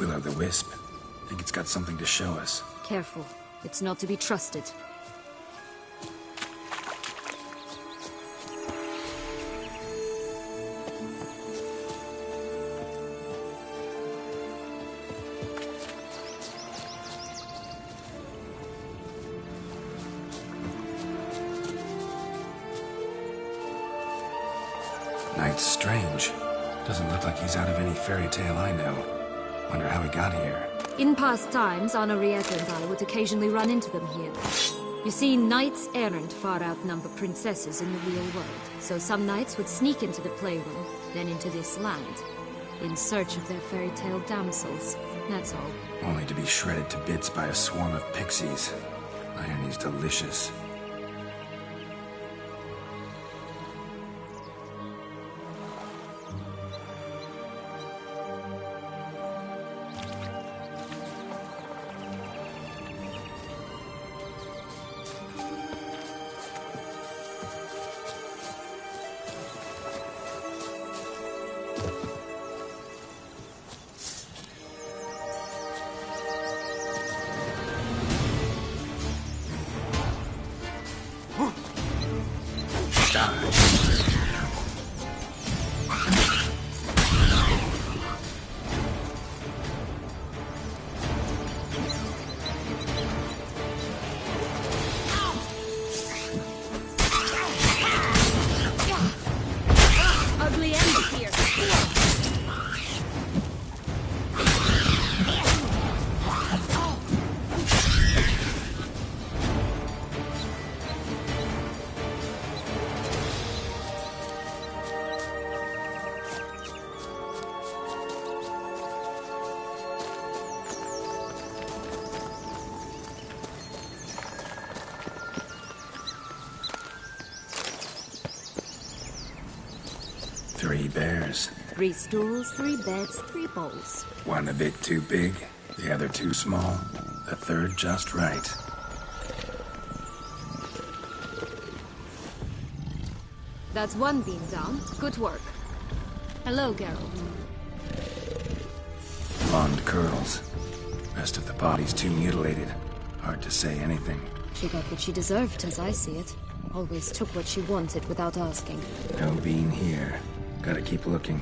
Will-o'-the-wisp. Think it's got something to show us. Careful. It's not to be trusted. Knight's strange. Doesn't look like he's out of any fairy tale I know. Wonder how he got here. In past times, Henrietta and I would occasionally run into them here. You see, knights errant far outnumber princesses in the real world. So some knights would sneak into the playroom, then into this land, in search of their fairy tale damsels. That's all. Only to be shredded to bits by a swarm of pixies. Irony's delicious. Ugly end here. Three bears. 3 stools, 3 beds, 3 bowls. One a bit too big, the other too small, the third just right. That's 1 beam down. Good work. Hello, Geralt. Blonde curls. Rest of the body's too mutilated. Hard to say anything. She got what she deserved, as I see it. Always took what she wanted without asking. No bean here. Gotta keep looking.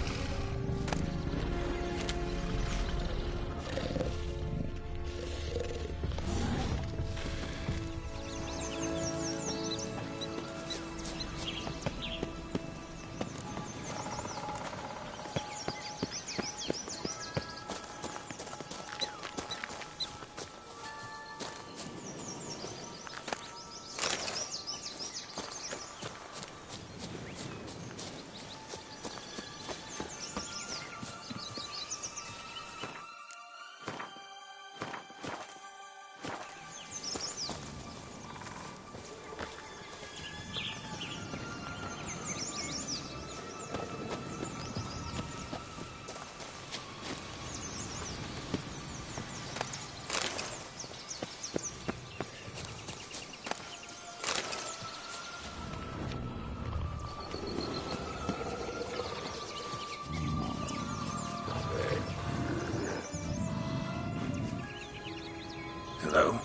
Hello?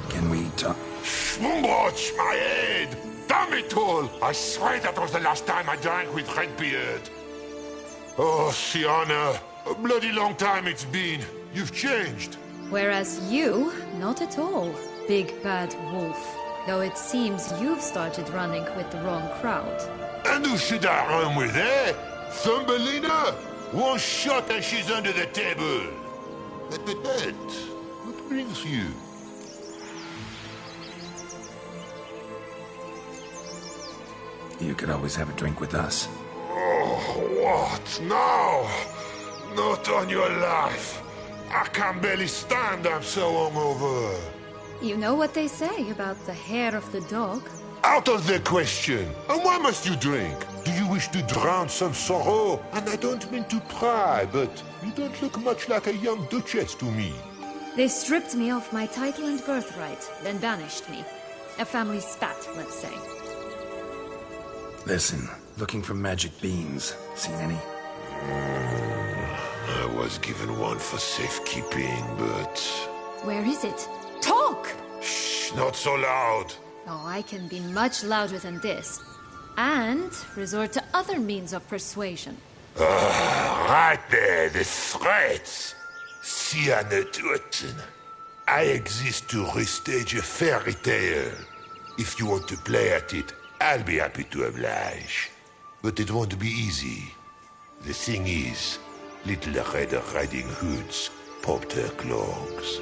Can we talk? Schwungwatch, my head! Damn it all! I swear that was the last time I drank with Redbeard. Oh, Sienna, a bloody long time it's been. You've changed. Whereas you, not at all, big bad wolf. Though it seems you've started running with the wrong crowd. And who should I run with, eh? Thumbelina? One shot and she's under the table. But, what brings you? You could always have a drink with us. Oh, what now? Not on your life. I can barely stand, I'm so hungover. You know what they say about the hair of the dog? Out of the question. And why must you drink? Do you wish to drown some sorrow? And I don't mean to pry, but you don't look much like a young duchess to me. They stripped me of my title and birthright, then banished me. A family spat, let's say. Listen, looking for magic beans. Seen any? I was given one for safekeeping, but... Where is it? Talk! Shh, not so loud. Oh, I can be much louder than this. And resort to other means of persuasion. Right there, the threats. Sienna Turton. I exist to restage a fairy tale. If you want to play at it, I'll be happy to oblige. But it won't be easy. The thing is, Little Red Riding Hoods popped her clogs.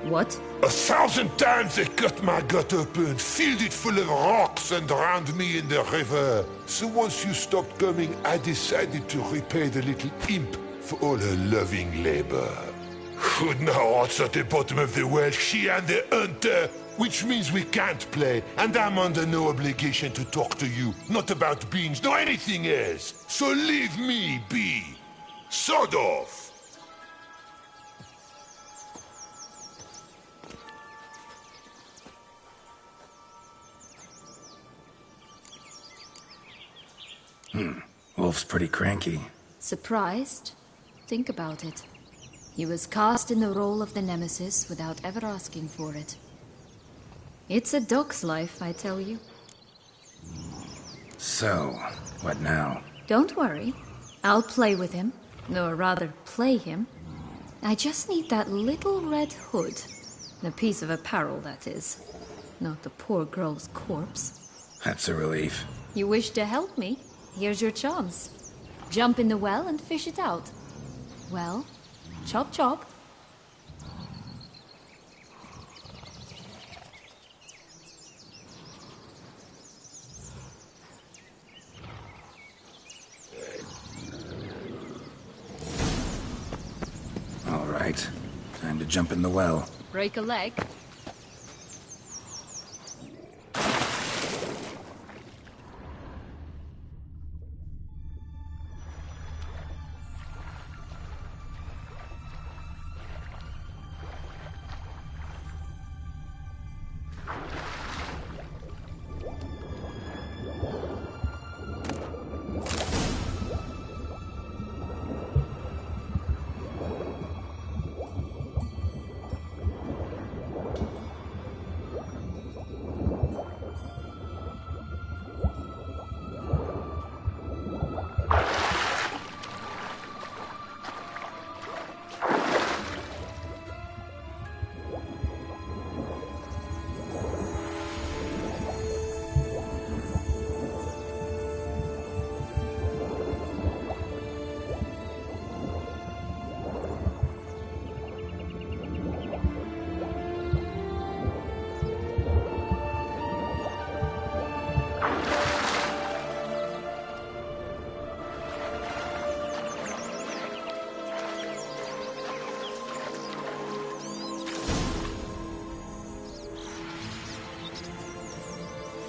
What? 1,000 times they cut my gut open, filled it full of rocks and drowned me in the river. So once you stopped coming, I decided to repay the little imp for all her loving labor. Hood now rots at the bottom of the well, she and the hunter, which means we can't play, and I'm under no obligation to talk to you, not about beans, nor anything else. So leave me be. Sod off. Wolf's pretty cranky. Surprised? Think about it. He was cast in the role of the Nemesis without ever asking for it. It's a dog's life, I tell you. So, what now? Don't worry. I'll play with him. Or rather, play him. I just need that little red hood. The piece of apparel, that is. Not the poor girl's corpse. That's a relief. You wish to help me? Here's your chance. Jump in the well and fish it out. Well, chop chop. All right. Time to jump in the well. Break a leg.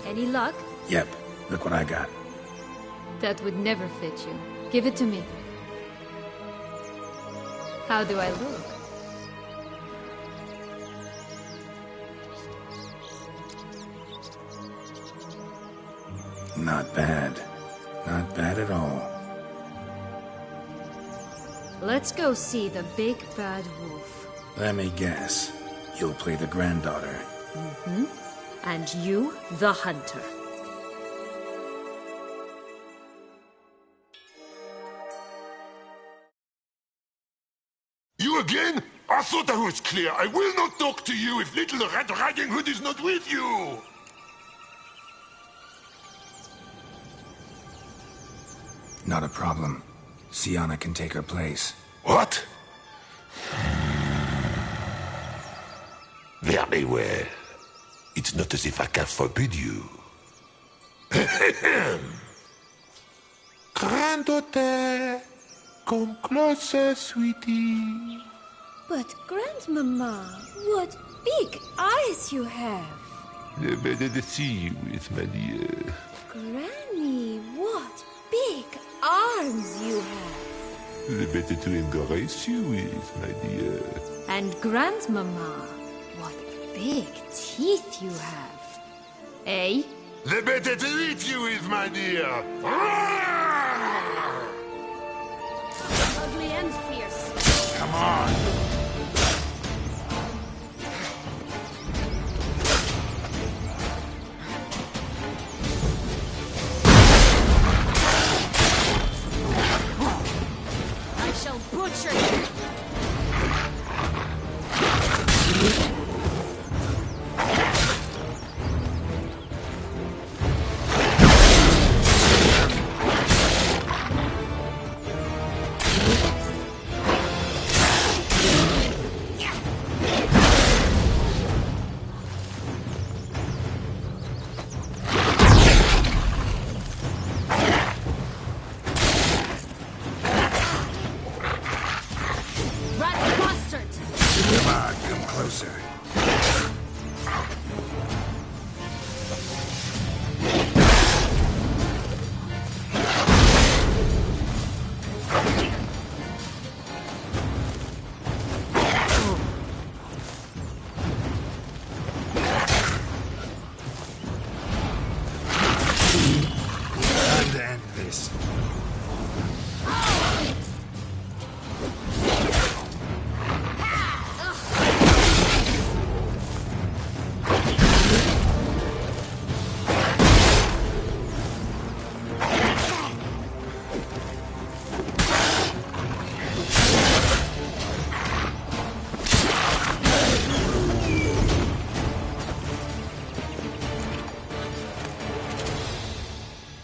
Any luck? Yep. Look what I got. That would never fit you. Give it to me. How do I look? Not bad. Not bad at all. Let's go see the big bad wolf. Let me guess. You'll play the granddaughter. And you, the hunter. You again? I thought I was clear. I will not talk to you if Little Red Riding Hood is not with you! Not a problem. Sienna can take her place. What? Very well. It's not as if I can forbid you. Granddaughter, come closer, sweetie. But Grandmama, what big eyes you have! The better to see you is, my dear. Granny, what big arms you have! The better to embrace you is, my dear. And Grandmama, what big teeth you have. Eh? The better to eat you is, my dear. Ugly and fierce.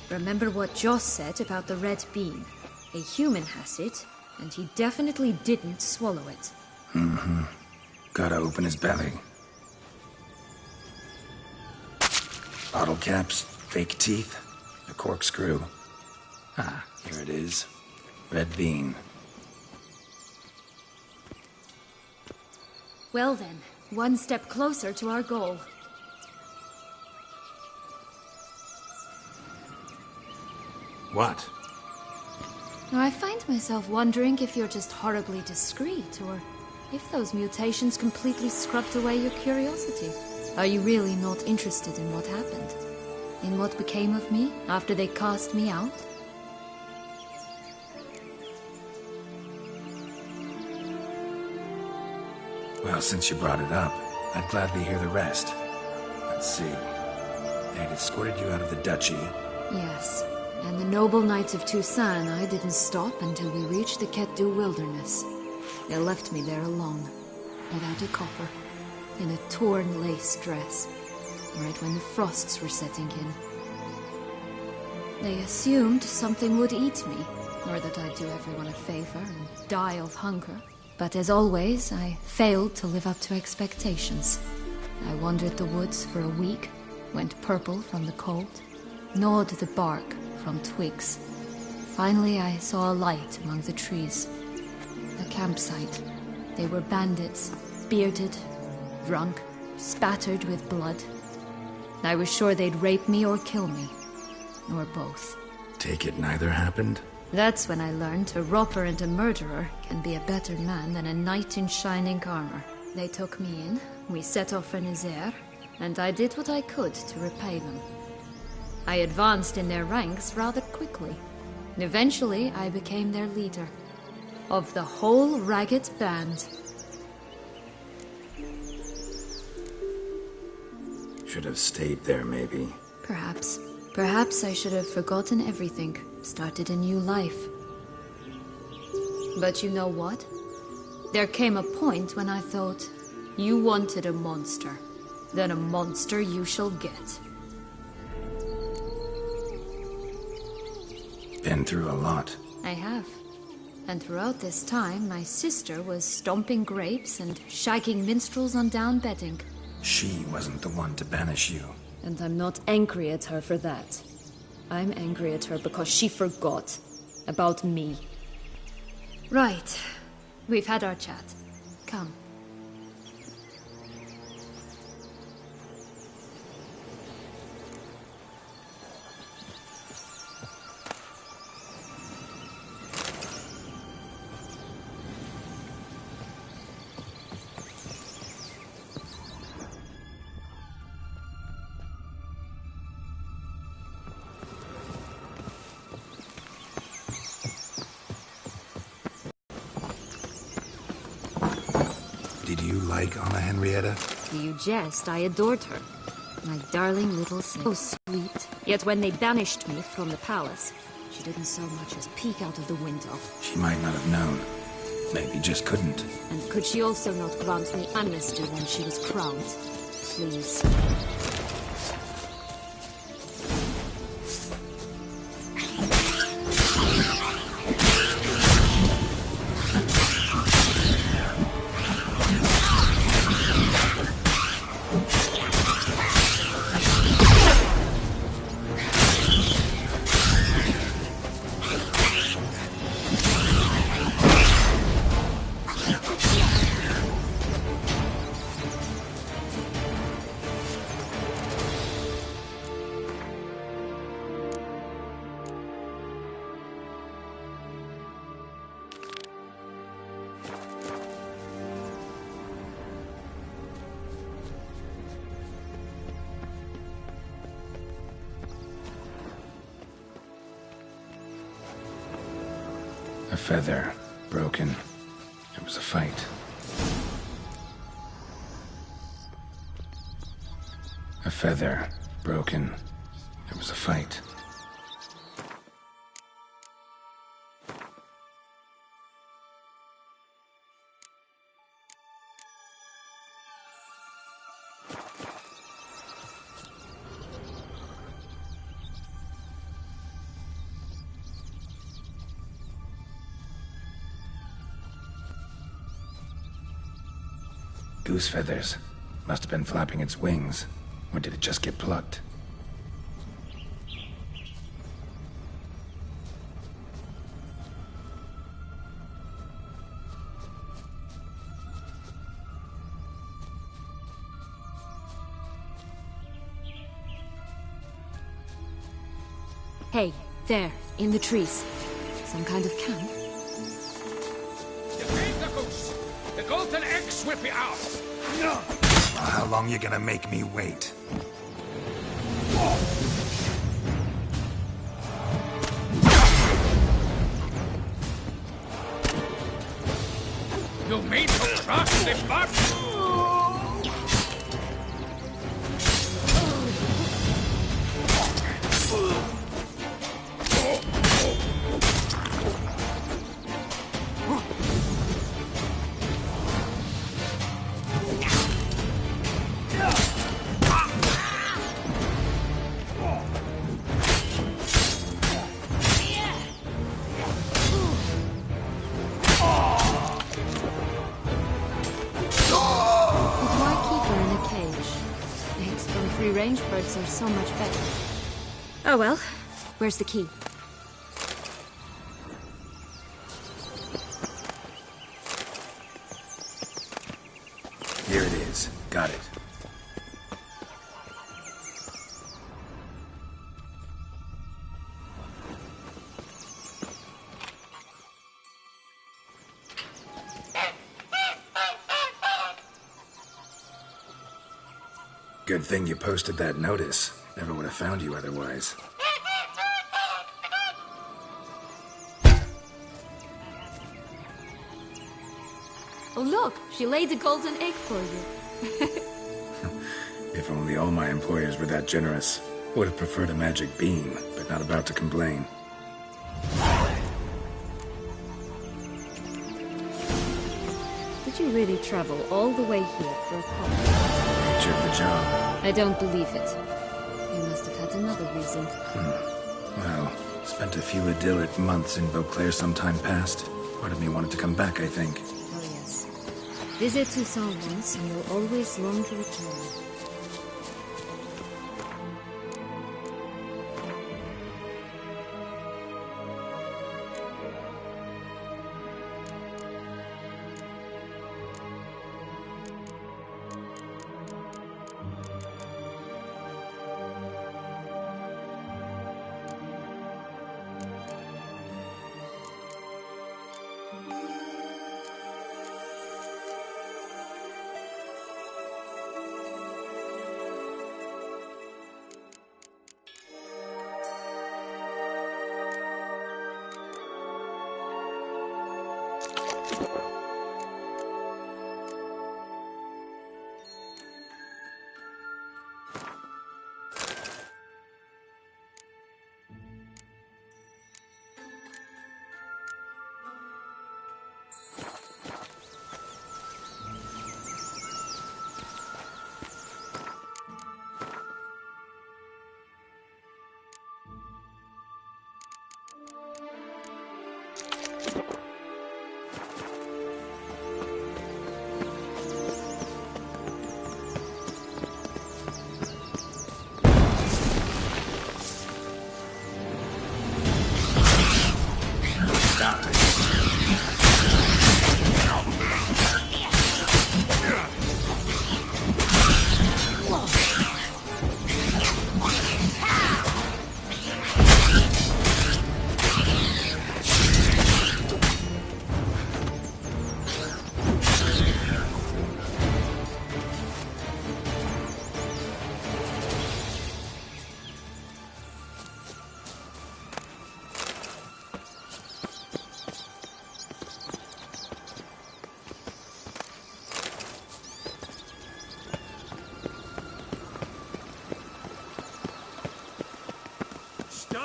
Remember what Joss said about the red bean. A human has it, and he definitely didn't swallow it. Mm-hmm. Gotta open his belly. Bottle caps, fake teeth, a corkscrew. Ah, here it is. Red bean. Well then, one step closer to our goal. What? I find myself wondering if you're just horribly discreet, or if those mutations completely scrubbed away your curiosity. Are you really not interested in what happened? In what became of me after they cast me out? Well, since you brought it up, I'd gladly hear the rest. Let's see. They'd escorted you out of the duchy. Yes. And the noble knights of Toussaint and I didn't stop until we reached the Ketdu wilderness. They left me there alone, without a copper, in a torn lace dress, right when the frosts were setting in. They assumed something would eat me, or that I'd do everyone a favor and die of hunger. But as always, I failed to live up to expectations. I wandered the woods for a week, went purple from the cold, gnawed the bark from twigs. Finally, I saw a light among the trees. A campsite. They were bandits, bearded, drunk, spattered with blood. I was sure they'd rape me or kill me. Or both. Take it neither happened? That's when I learned a robber and a murderer can be a better man than a knight in shining armor. They took me in, we set off for Nazaire, and I did what I could to repay them. I advanced in their ranks rather quickly. Eventually, I became their leader. Of the whole ragged band. Should have stayed there, maybe. Perhaps. Perhaps I should have forgotten everything, started a new life. But you know what? There came a point when I thought, you wanted a monster. Then a monster you shall get. Been through a lot. I have. And throughout this time, my sister was stomping grapes and shagging minstrels on down bedding. She wasn't the one to banish you. And I'm not angry at her for that. I'm angry at her because she forgot about me. Right. We've had our chat. Come. Did you like Anna Henrietta? You jest, I adored her. My darling little saint. So sweet. Yet when they banished me from the palace, she didn't so much as peek out of the window. She might not have known. Maybe just couldn't. And could she also not grant me amnesty when she was crowned? Please. A feather, broken. It was a fight. A feather, broken. It was a fight. Goose feathers. Must have been flapping its wings. Or did it just get plucked? Hey, there, in the trees. Some kind of camp? You made the goose! The golden eggs will be ours! No! How long you gonna make me wait? You made to cross the button! Free-range birds are so much better. Oh well, where's the key? Here it is. Got it. Good thing you posted that notice. Never would have found you otherwise. Oh look, she laid a golden egg for you. If only all my employers were that generous. Would have preferred a magic beam, but not about to complain. Did you really travel all the way here for a coffee? Nature of the job. I don't believe it. You must have had another reason. Well, spent a few idyllic months in Beauclair some time past. Part of me wanted to come back, I think. Oh yes. Visit Toussaint once and you'll always long to return.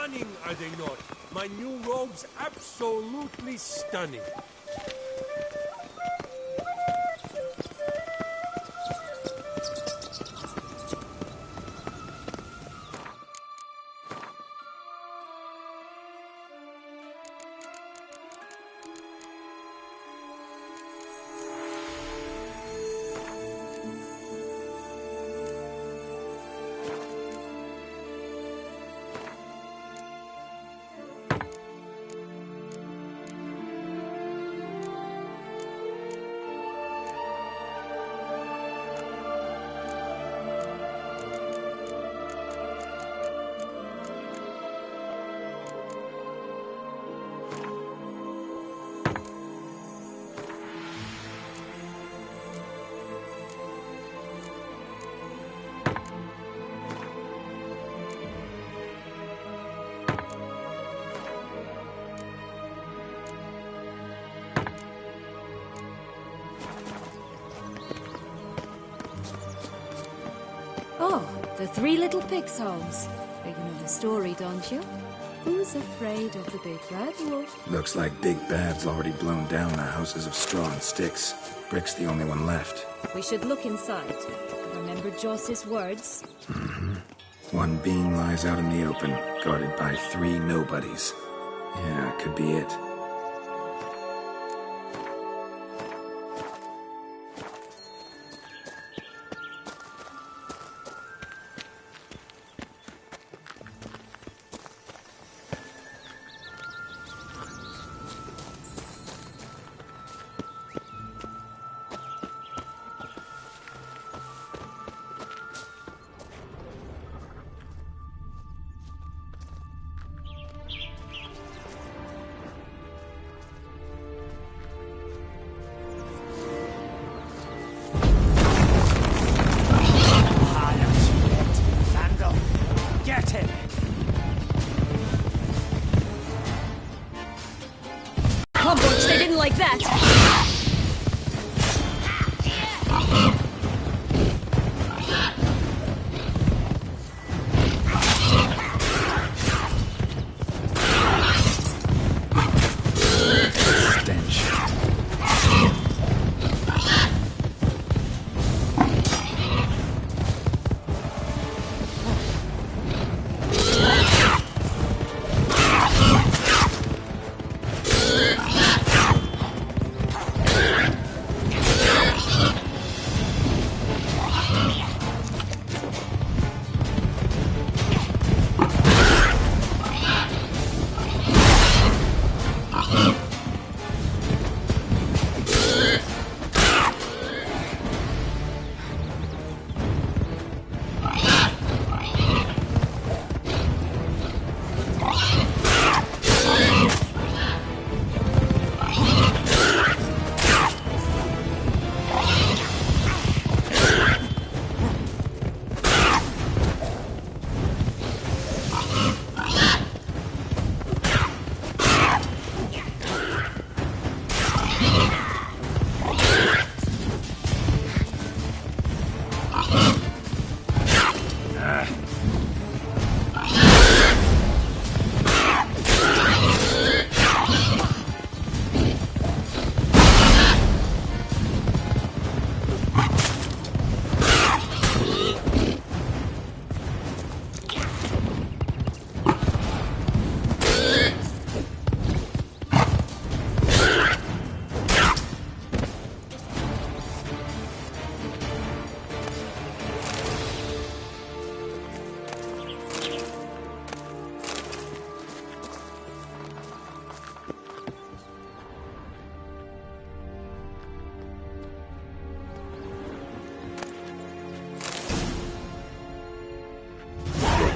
Stunning, are they not? My new robes absolutely stunning. Oh, the Three Little Pigs' homes. You know the story, don't you? Who's afraid of the big red wolf? Looks like Big Bad's already blown down the houses of straw and sticks. Brick's the only one left. We should look inside. Remember Joss's words? One beam lies out in the open, guarded by 3 nobodies. Yeah, could be it. Homeboys, they didn't like that!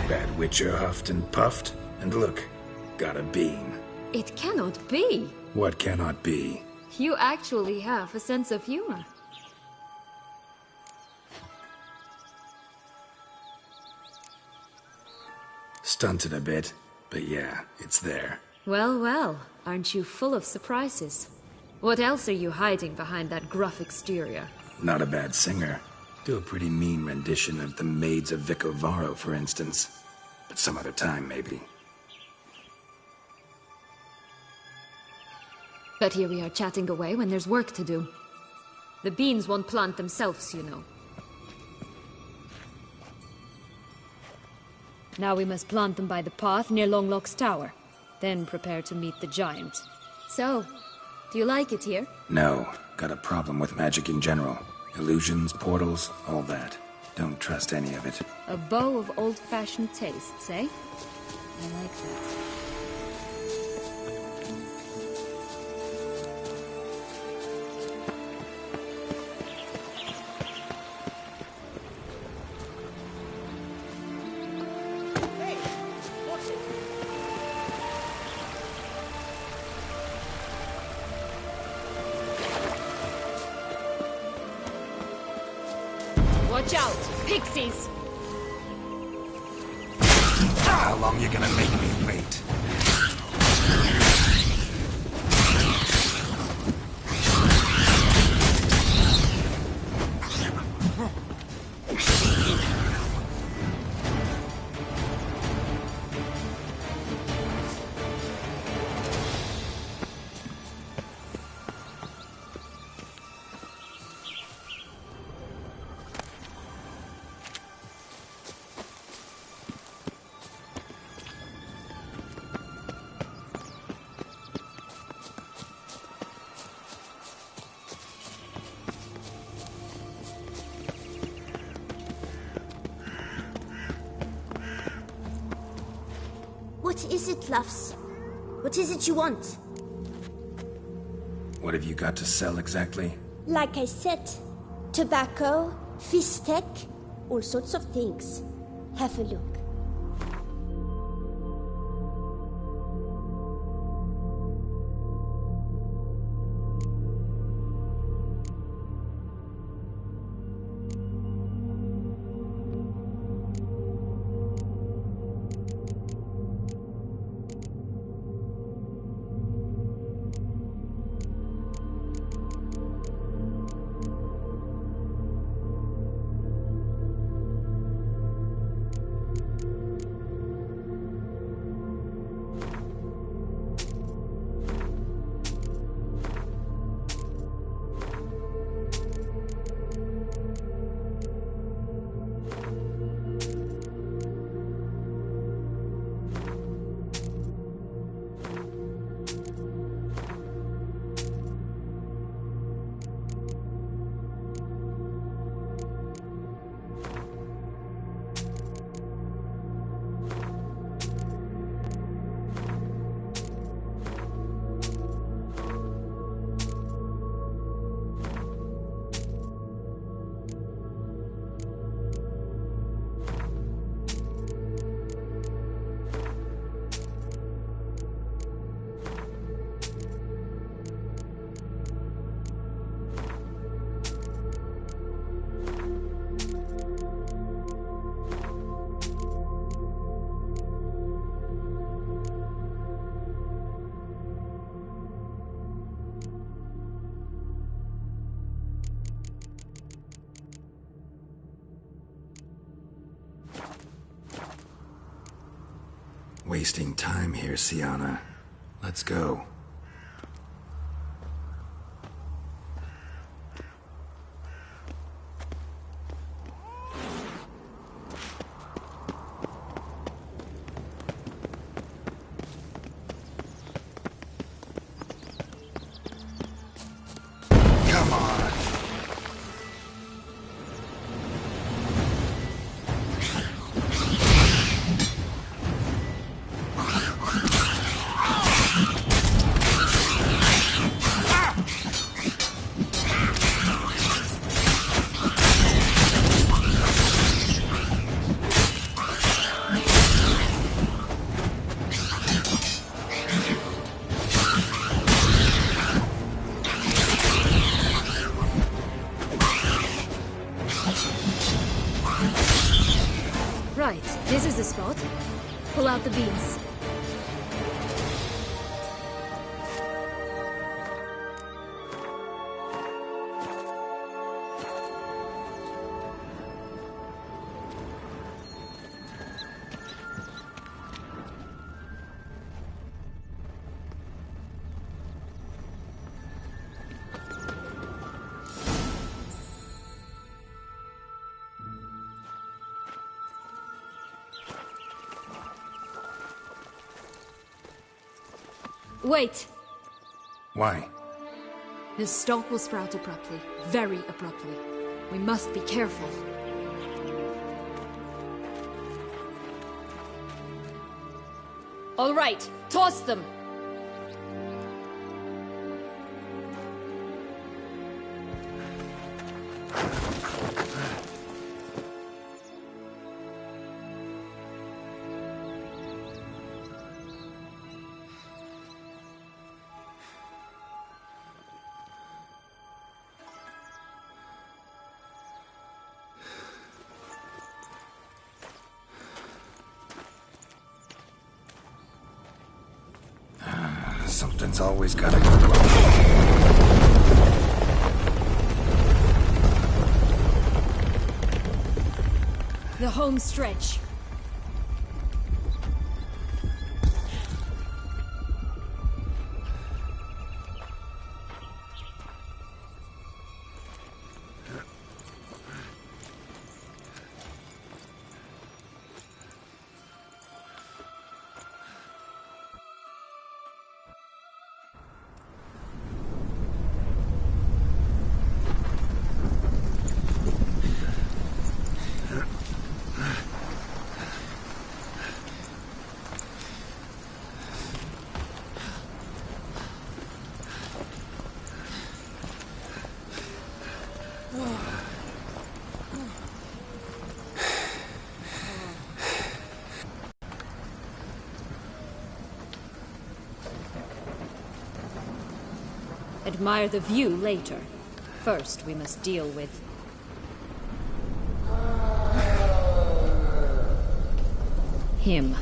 Bad Witcher huffed and puffed, and look, got a beam. It cannot be. What cannot be? You actually have a sense of humor. Stunted a bit, but yeah, it's there. Well, well, aren't you full of surprises? What else are you hiding behind that gruff exterior? Not a bad singer. Do a pretty mean rendition of The Maids of Vicovaro, for instance. But some other time, maybe. But here we are chatting away when there's work to do. The beans won't plant themselves, you know. Now we must plant them by the path near Longlock's tower. Then prepare to meet the giant. So, do you like it here? No. Got a problem with magic in general. Illusions, portals, all that. Don't trust any of it. A bow of old-fashioned tastes, eh? I like that. Watch out! Pixies! How long you gonna make me wait? What is it, Luffs? What is it you want? What have you got to sell exactly? Like I said, tobacco, fish tech, all sorts of things. Have a look. Wasting time here, Siana. Let's go. Come on. Right, this is the spot. Pull out the beans. Wait! Why? This stalk will sprout abruptly. Very abruptly. We must be careful. All right, toss them! Something's always gotta go wrong. The home stretch. Admire the view later. First, we must deal with... him.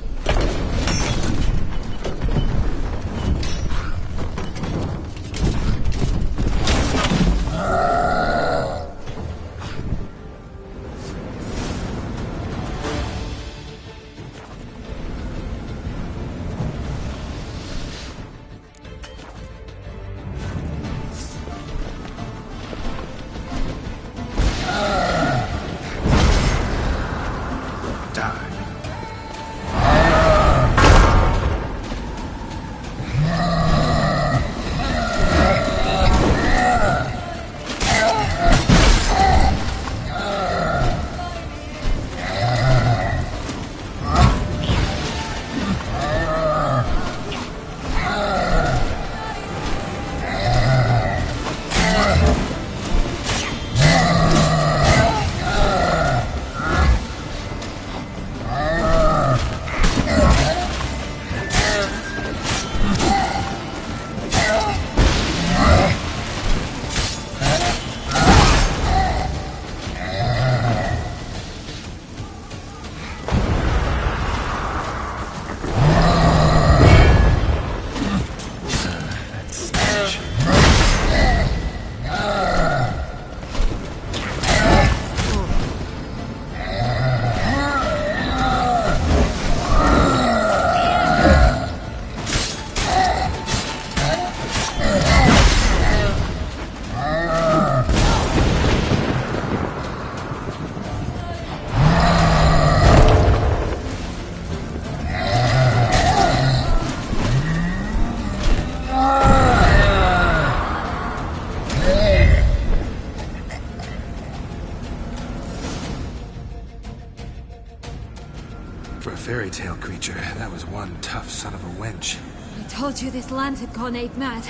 For a fairy tale creature, that was one tough son of a wench. I told you this land had gone ape mad,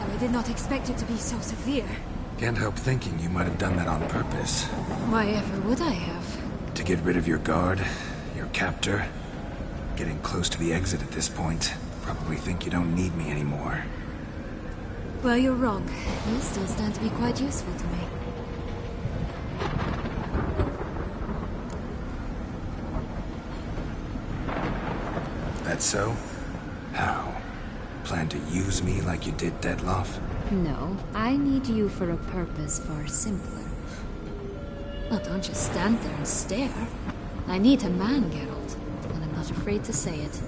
and I did not expect it to be so severe. Can't help thinking you might have done that on purpose. Why ever would I have? To get rid of your guard, your captor. Getting close to the exit at this point. Probably think you don't need me anymore. Well, you're wrong. You still stand to be quite useful to me. That so? How? Plan to use me like you did Dettlaff? No, I need you for a purpose far simpler. Well, don't just stand there and stare. I need a man, Geralt, and I'm not afraid to say it.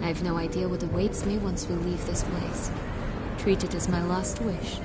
I have no idea what awaits me once we leave this place. Treat it as my last wish.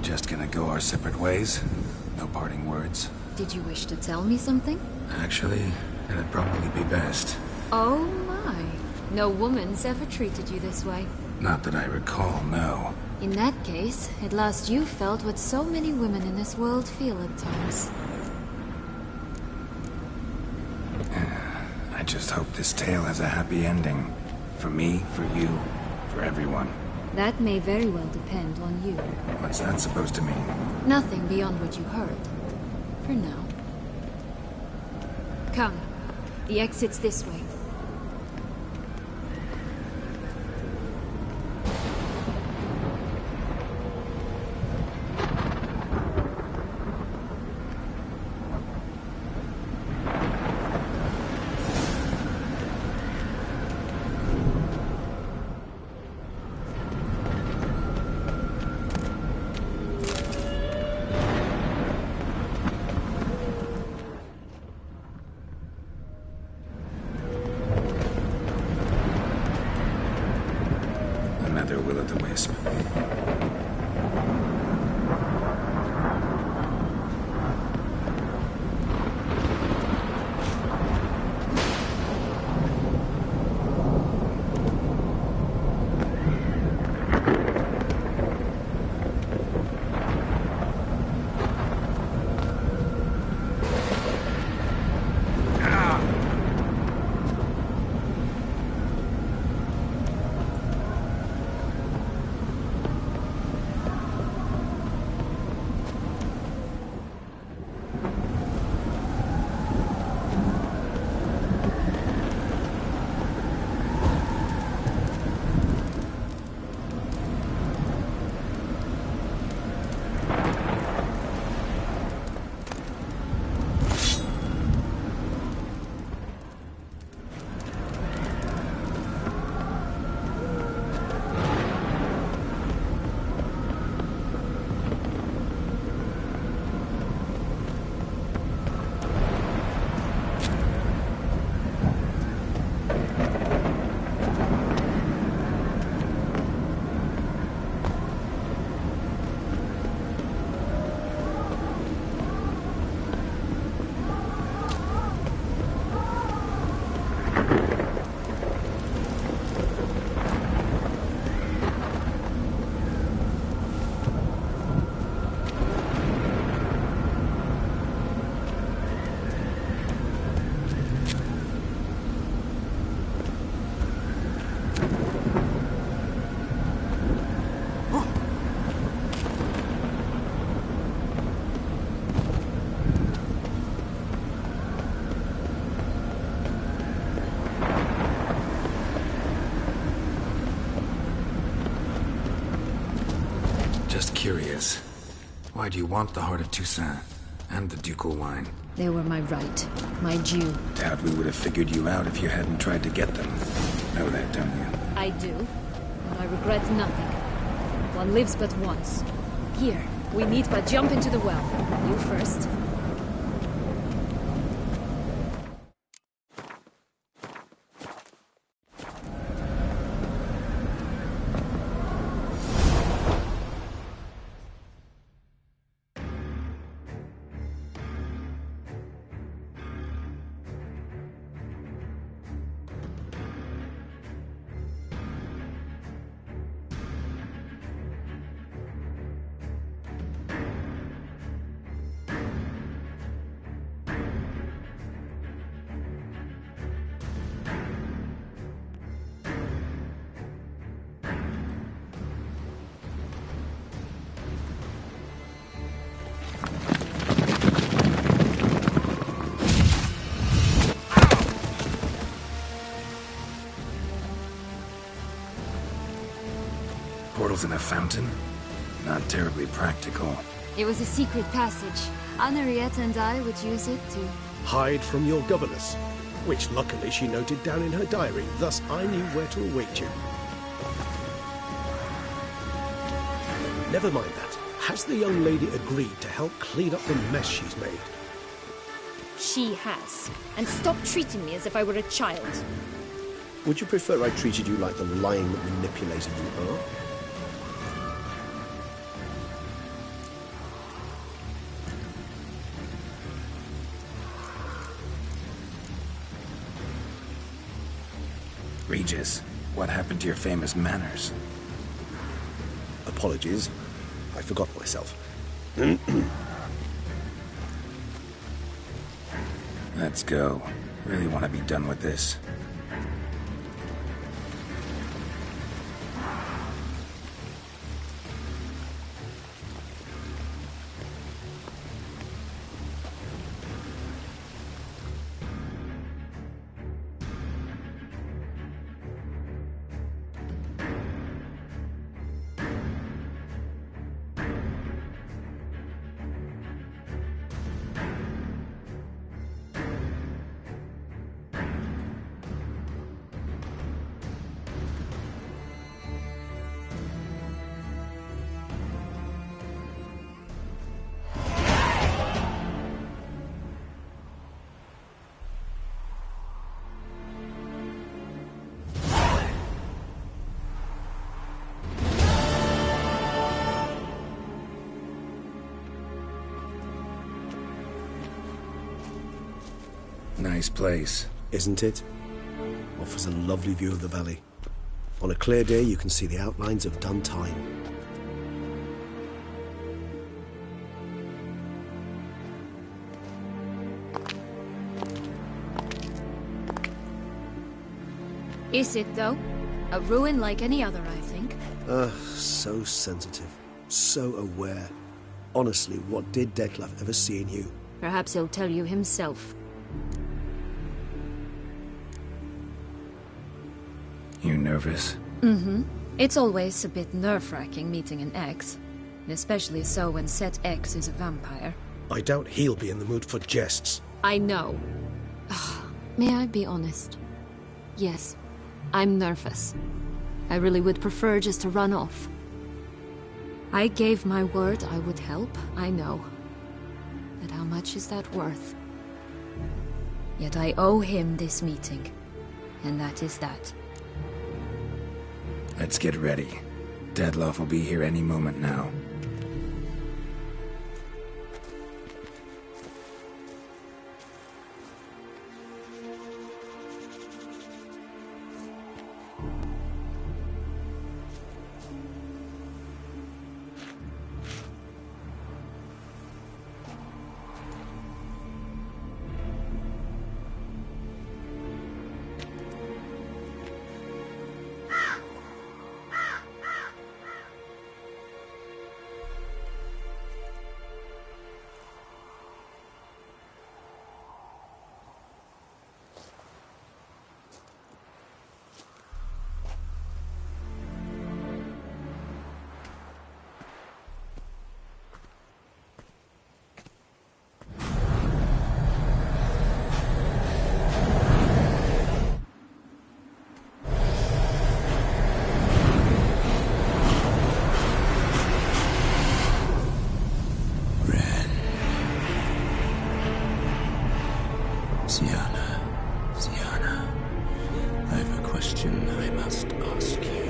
just gonna go our separate ways? No parting words? Did you wish to tell me something? Actually, it'd probably be best. Oh my. No woman's ever treated you this way. Not that I recall, no. In that case, at last you felt what so many women in this world feel at times. I just hope this tale has a happy ending. For me, for you, for everyone. That may very well depend on you. What's that supposed to mean? Nothing beyond what you heard. For now. Come. The exit's this way. Another will-o'-the-wisp. Just curious. Why do you want the Heart of Toussaint? And the ducal wine? They were my right. My due. Doubt we would have figured you out if you hadn't tried to get them. Know that, don't you? I do. And I regret nothing. One lives but once. Here, we need but jump into the well. You first. Portals in a fountain? Not terribly practical. It was a secret passage. Henriette and I would use it to... Hide from your governess, which luckily she noted down in her diary, thus I knew where to await you. Never mind that. Has the young lady agreed to help clean up the mess she's made? She has. And stop treating me as if I were a child. Would you prefer I treated you like the lying manipulator you are? Regis, what happened to your famous manners? Apologies. I forgot myself. Let's go. Really want to be done with this. Nice place. Isn't it? Offers a lovely view of the valley. On a clear day, you can see the outlines of Duntine. Is it, though? A ruin like any other, I think. So sensitive. So aware. Honestly, what did Dettlaff ever see in you? Perhaps he'll tell you himself. You nervous? Mm-hmm. It's always a bit nerve-wracking meeting an ex. Especially so when said ex is a vampire. I doubt he'll be in the mood for jests. I know. May I be honest? Yes, I'm nervous. I really would prefer just to run off. I gave my word I would help, I know. But how much is that worth? Yet I owe him this meeting. And that is that. Let's get ready. Dettlaff will be here any moment now. Sienna, I have a question I must ask you.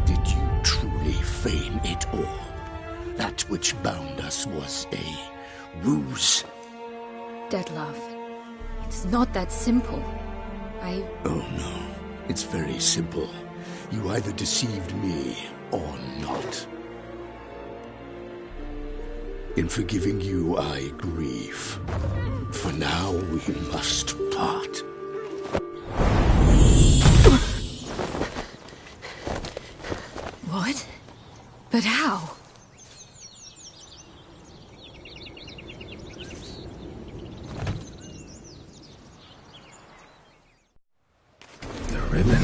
Did you truly feign it all? That which bound us was a ruse? Dettlaff, it's not that simple. Oh no, it's very simple. You either deceived me or not. In forgiving you, I grieve. For now, we must part. What? But how? The ribbon.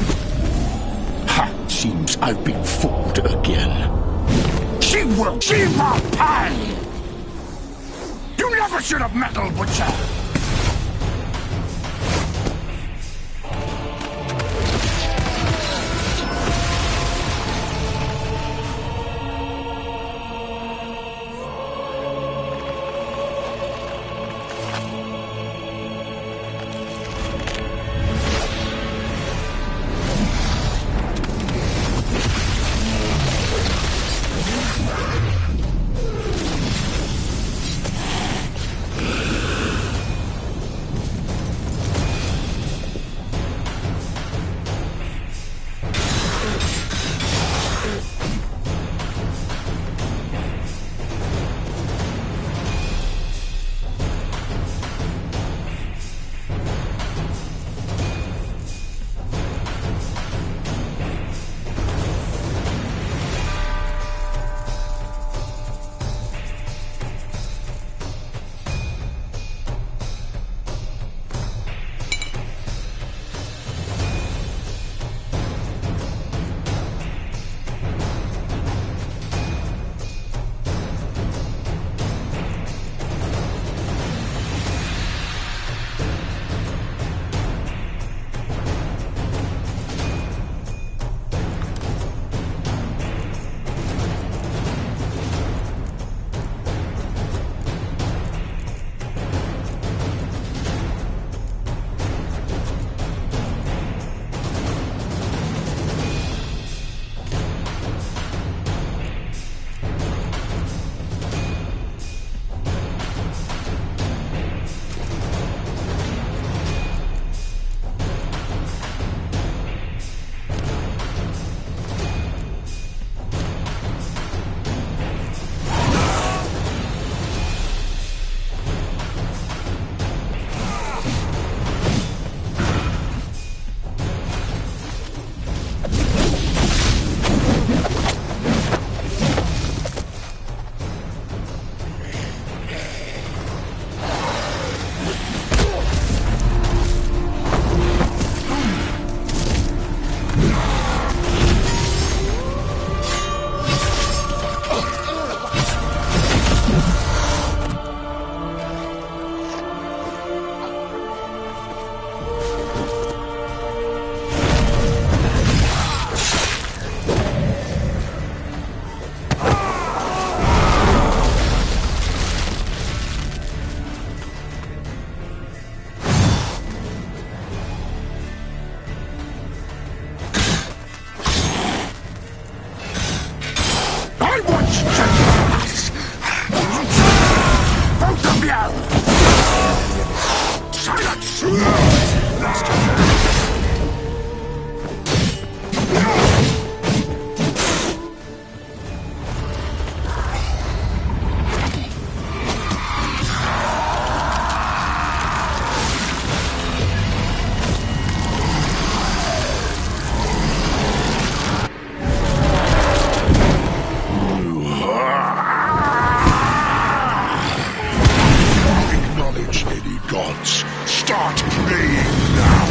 Ha! Seems I've been fooled again. She will keep our pie! You never should have meddled with her! Sophia! Silence! Acknowledge any gods. Start praying now.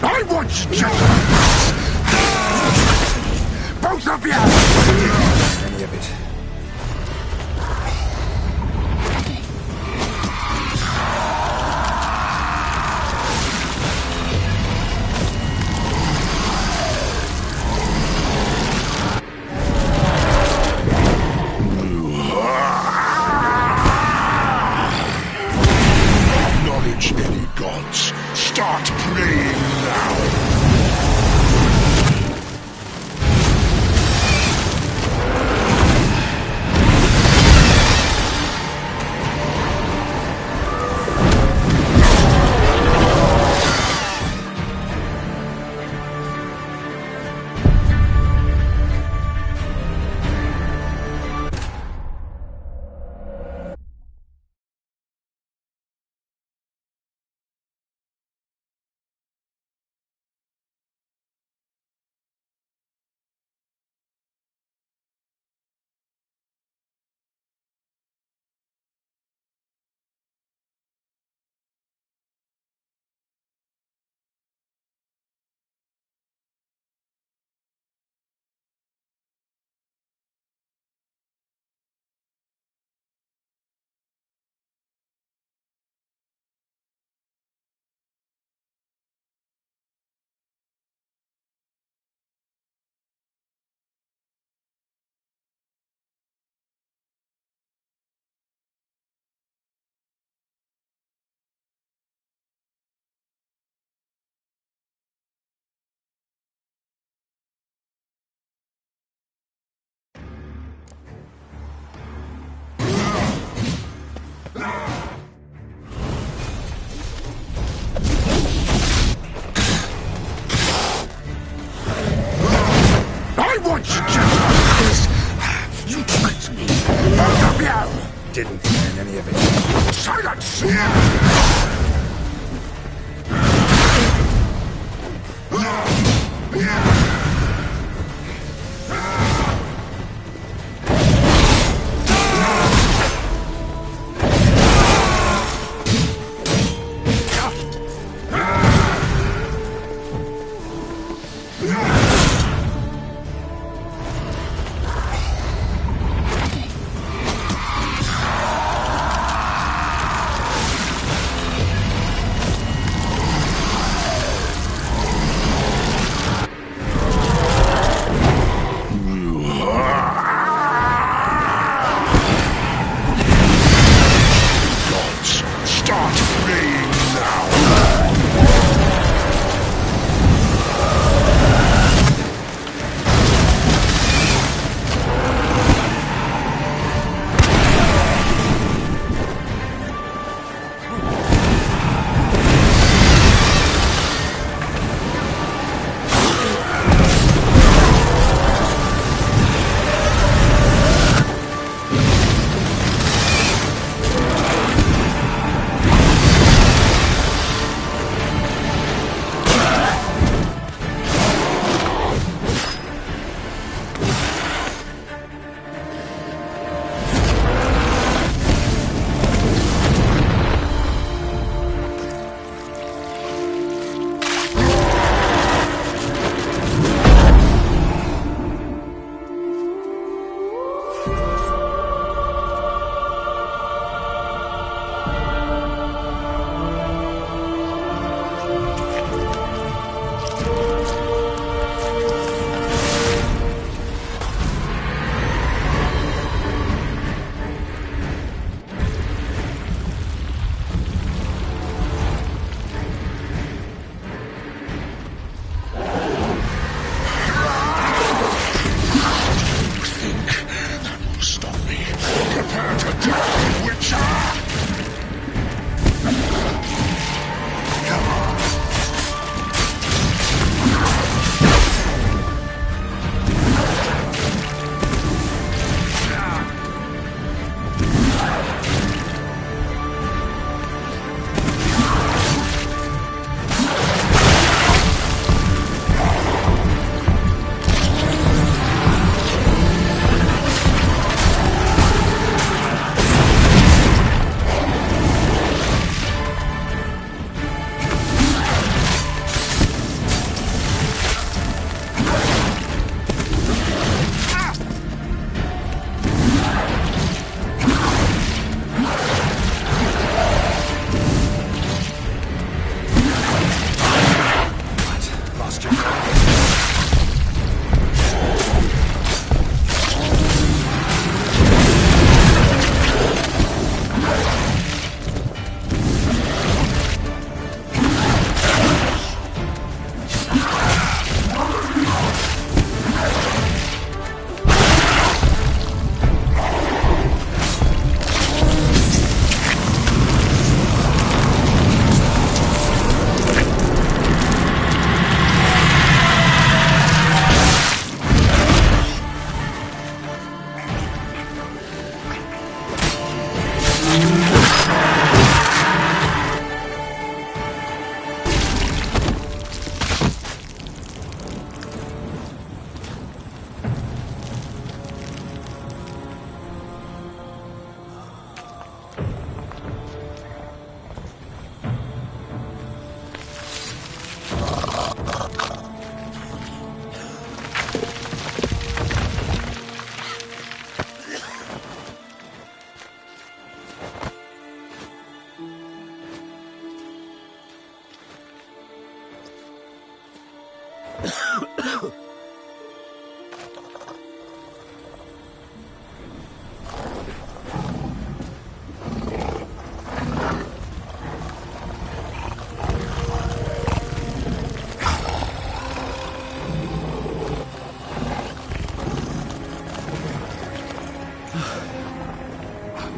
I want justice! Both of you! Any of it. Acknowledge any gods. Start praying now. Once just like this, you tricked me. Both of you! Didn't plan any of it. Silence! Start playing now!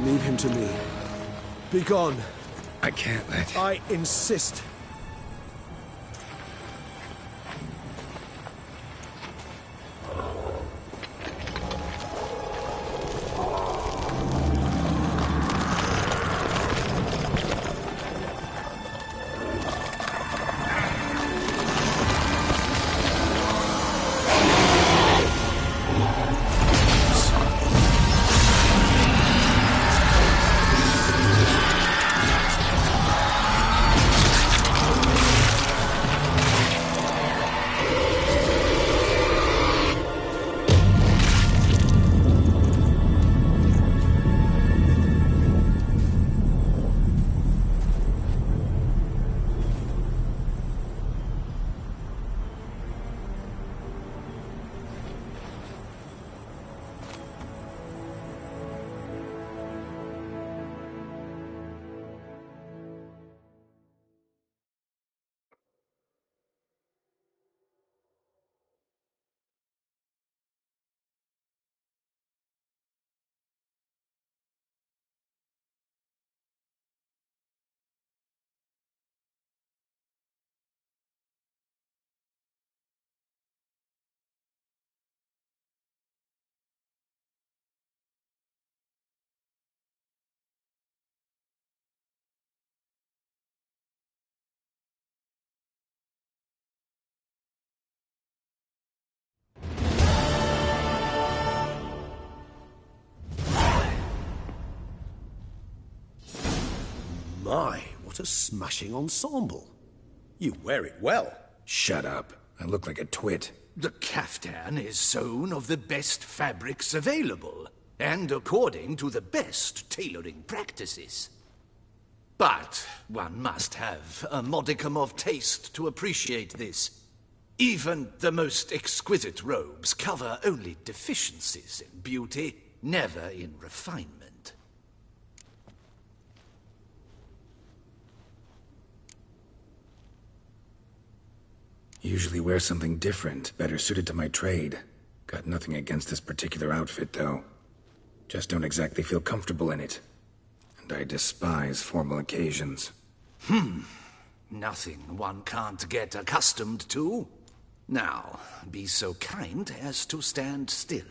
Leave him to me. Be gone. I can't let... I insist. My, what a smashing ensemble. You wear it well. Shut up. I look like a twit. The caftan is sewn of the best fabrics available, and according to the best tailoring practices. But one must have a modicum of taste to appreciate this. Even the most exquisite robes cover only deficiencies in beauty, never in refinement. Usually wear something different, better suited to my trade. Got nothing against this particular outfit, though. Just don't exactly feel comfortable in it. And I despise formal occasions. Nothing one can't get accustomed to. Now, be so kind as to stand still.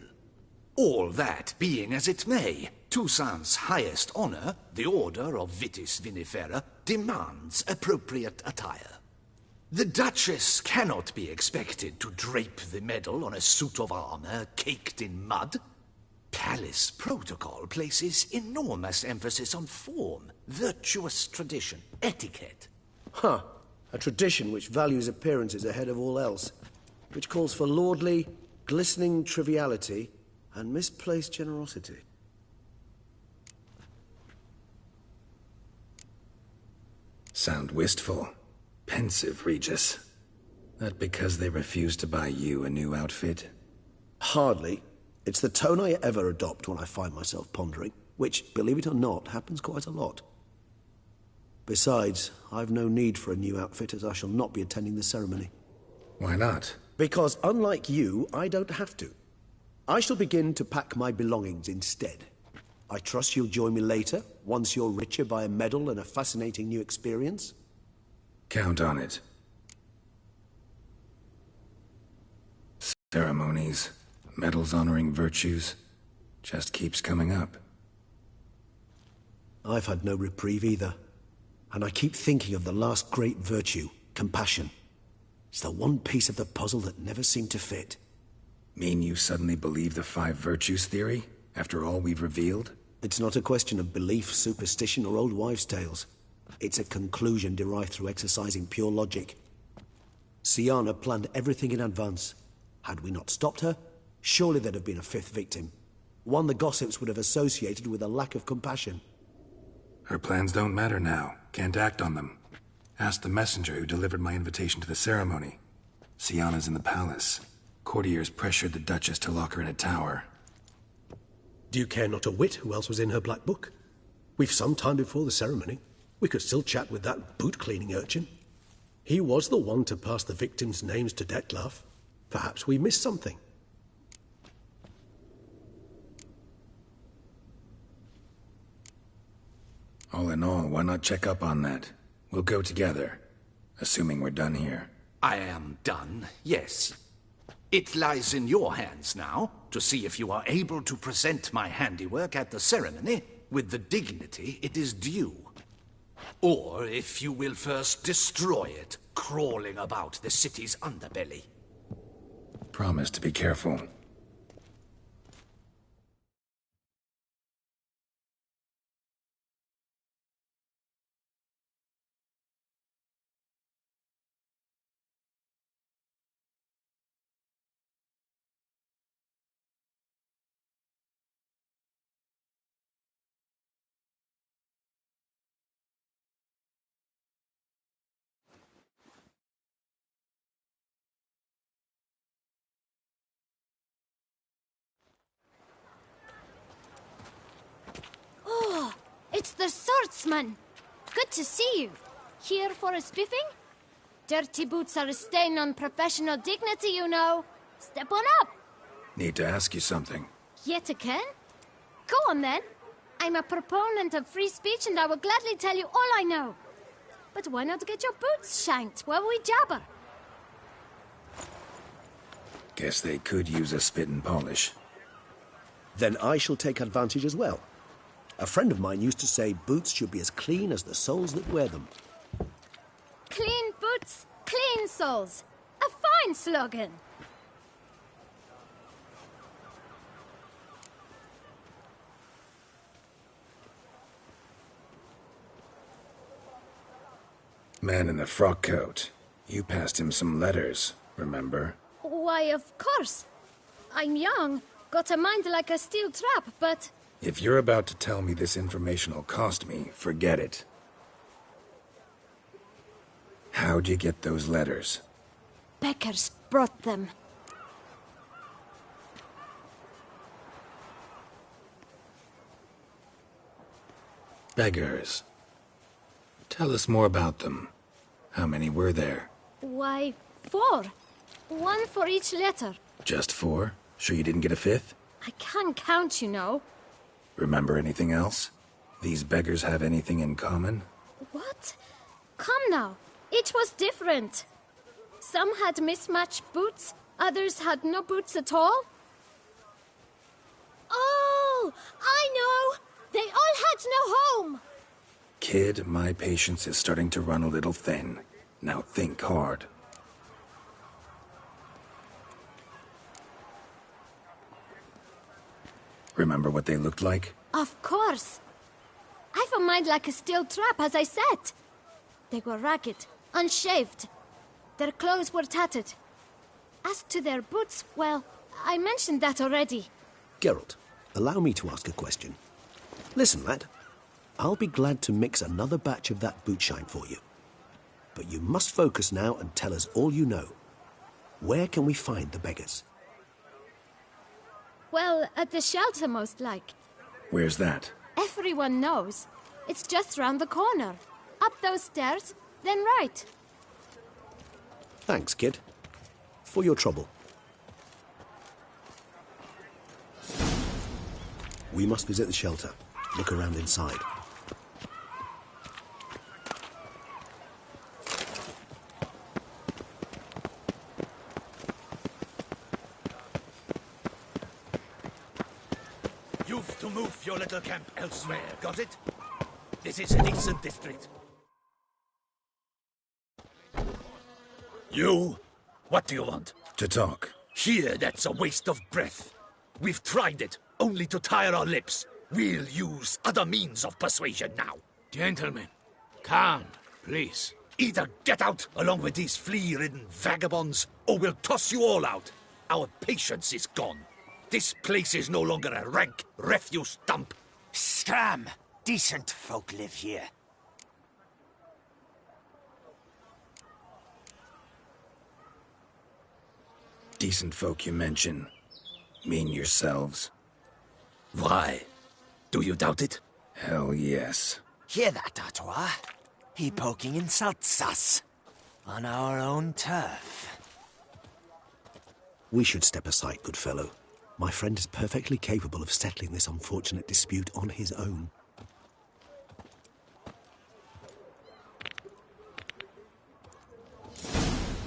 All that being as it may, Toussaint's highest honor, the Order of Vitis Vinifera, demands appropriate attire. The Duchess cannot be expected to drape the medal on a suit of armor caked in mud. Palace protocol places enormous emphasis on form, virtuous tradition, etiquette. Huh. A tradition which values appearances ahead of all else. Which calls for lordly, glistening triviality and misplaced generosity. Sound wistful. Pensive, Regis. That because they refuse to buy you a new outfit? Hardly. It's the tone I ever adopt when I find myself pondering, which, believe it or not, happens quite a lot. Besides, I've no need for a new outfit as I shall not be attending the ceremony. Why not? Because unlike you, I don't have to. I shall begin to pack my belongings instead. I trust you'll join me later, once you're richer by a medal and a fascinating new experience. Count on it. Ceremonies, medals honoring virtues, just keeps coming up. I've had no reprieve either. And I keep thinking of the last great virtue, compassion. It's the one piece of the puzzle that never seemed to fit. Mean you suddenly believe the 5 virtues theory, after all we've revealed? It's not a question of belief, superstition, or old wives' tales. It's a conclusion derived through exercising pure logic. Syanna planned everything in advance. Had we not stopped her, surely there'd have been a 5th victim. One the gossips would have associated with a lack of compassion. Her plans don't matter now. Can't act on them. Ask the messenger who delivered my invitation to the ceremony. Syanna's in the palace. Courtiers pressured the Duchess to lock her in a tower. Do you care not a whit who else was in her black book? We've some time before the ceremony. We could still chat with that boot-cleaning urchin. He was the one to pass the victims' names to Dettlaff. Perhaps we missed something. All in all, why not check up on that? We'll go together, assuming we're done here. I am done, yes. It lies in your hands now to see if you are able to present my handiwork at the ceremony with the dignity it is due. Or if you will first destroy it, crawling about the city's underbelly. Promise to be careful. It's the swordsman! Good to see you. Here for a spiffing? Dirty boots are a stain on professional dignity, you know. Step on up. Need to ask you something. Yet again? Go on then. I'm a proponent of free speech and I will gladly tell you all I know. But why not get your boots shanked while we jabber? Guess they could use a spit and polish. Then I shall take advantage as well. A friend of mine used to say boots should be as clean as the soles that wear them. Clean boots, clean soles. A fine slogan. Man in the frock coat. You passed him some letters, remember? Why, of course. I'm young, got a mind like a steel trap, but... If you're about to tell me this information will cost me, forget it. How'd you get those letters? Beckers brought them. Beggars. Tell us more about them. How many were there? Why, 4. 1 for each letter. Just 4? Sure you didn't get a 5th? I can't count, you know. Remember anything else? These beggars have anything in common? What? Come now. Each was different. Some had mismatched boots, others had no boots at all. Oh, I know! They all had no home! Kid, my patience is starting to run a little thin. Now think hard. Remember what they looked like? Of course. I've a mind like a steel trap, as I said. They were ragged, unshaved. Their clothes were tattered. As to their boots, well, I mentioned that already. Geralt, allow me to ask a question. Listen, lad. I'll be glad to mix another batch of that bootshine for you. But you must focus now and tell us all you know. Where can we find the beggars? Well, at the shelter, most like. Where's that? Everyone knows. It's just round the corner. Up those stairs, then right. Thanks, kid. For your trouble. We must visit the shelter. Look around inside. You've to move your little camp elsewhere, got it? This is a decent district. You? What do you want? To talk. Here, that's a waste of breath. We've tried it, only to tire our lips. We'll use other means of persuasion now. Gentlemen, calm, please. Either get out along with these flea-ridden vagabonds, or we'll toss you all out. Our patience is gone. This place is no longer a rank refuse dump. Scram! Decent folk live here. Decent folk you mention. Mean yourselves. Why? Do you doubt it? Hell yes. Hear that, Artois? He poking insults us. On our own turf. We should step aside, good fellow. My friend is perfectly capable of settling this unfortunate dispute on his own.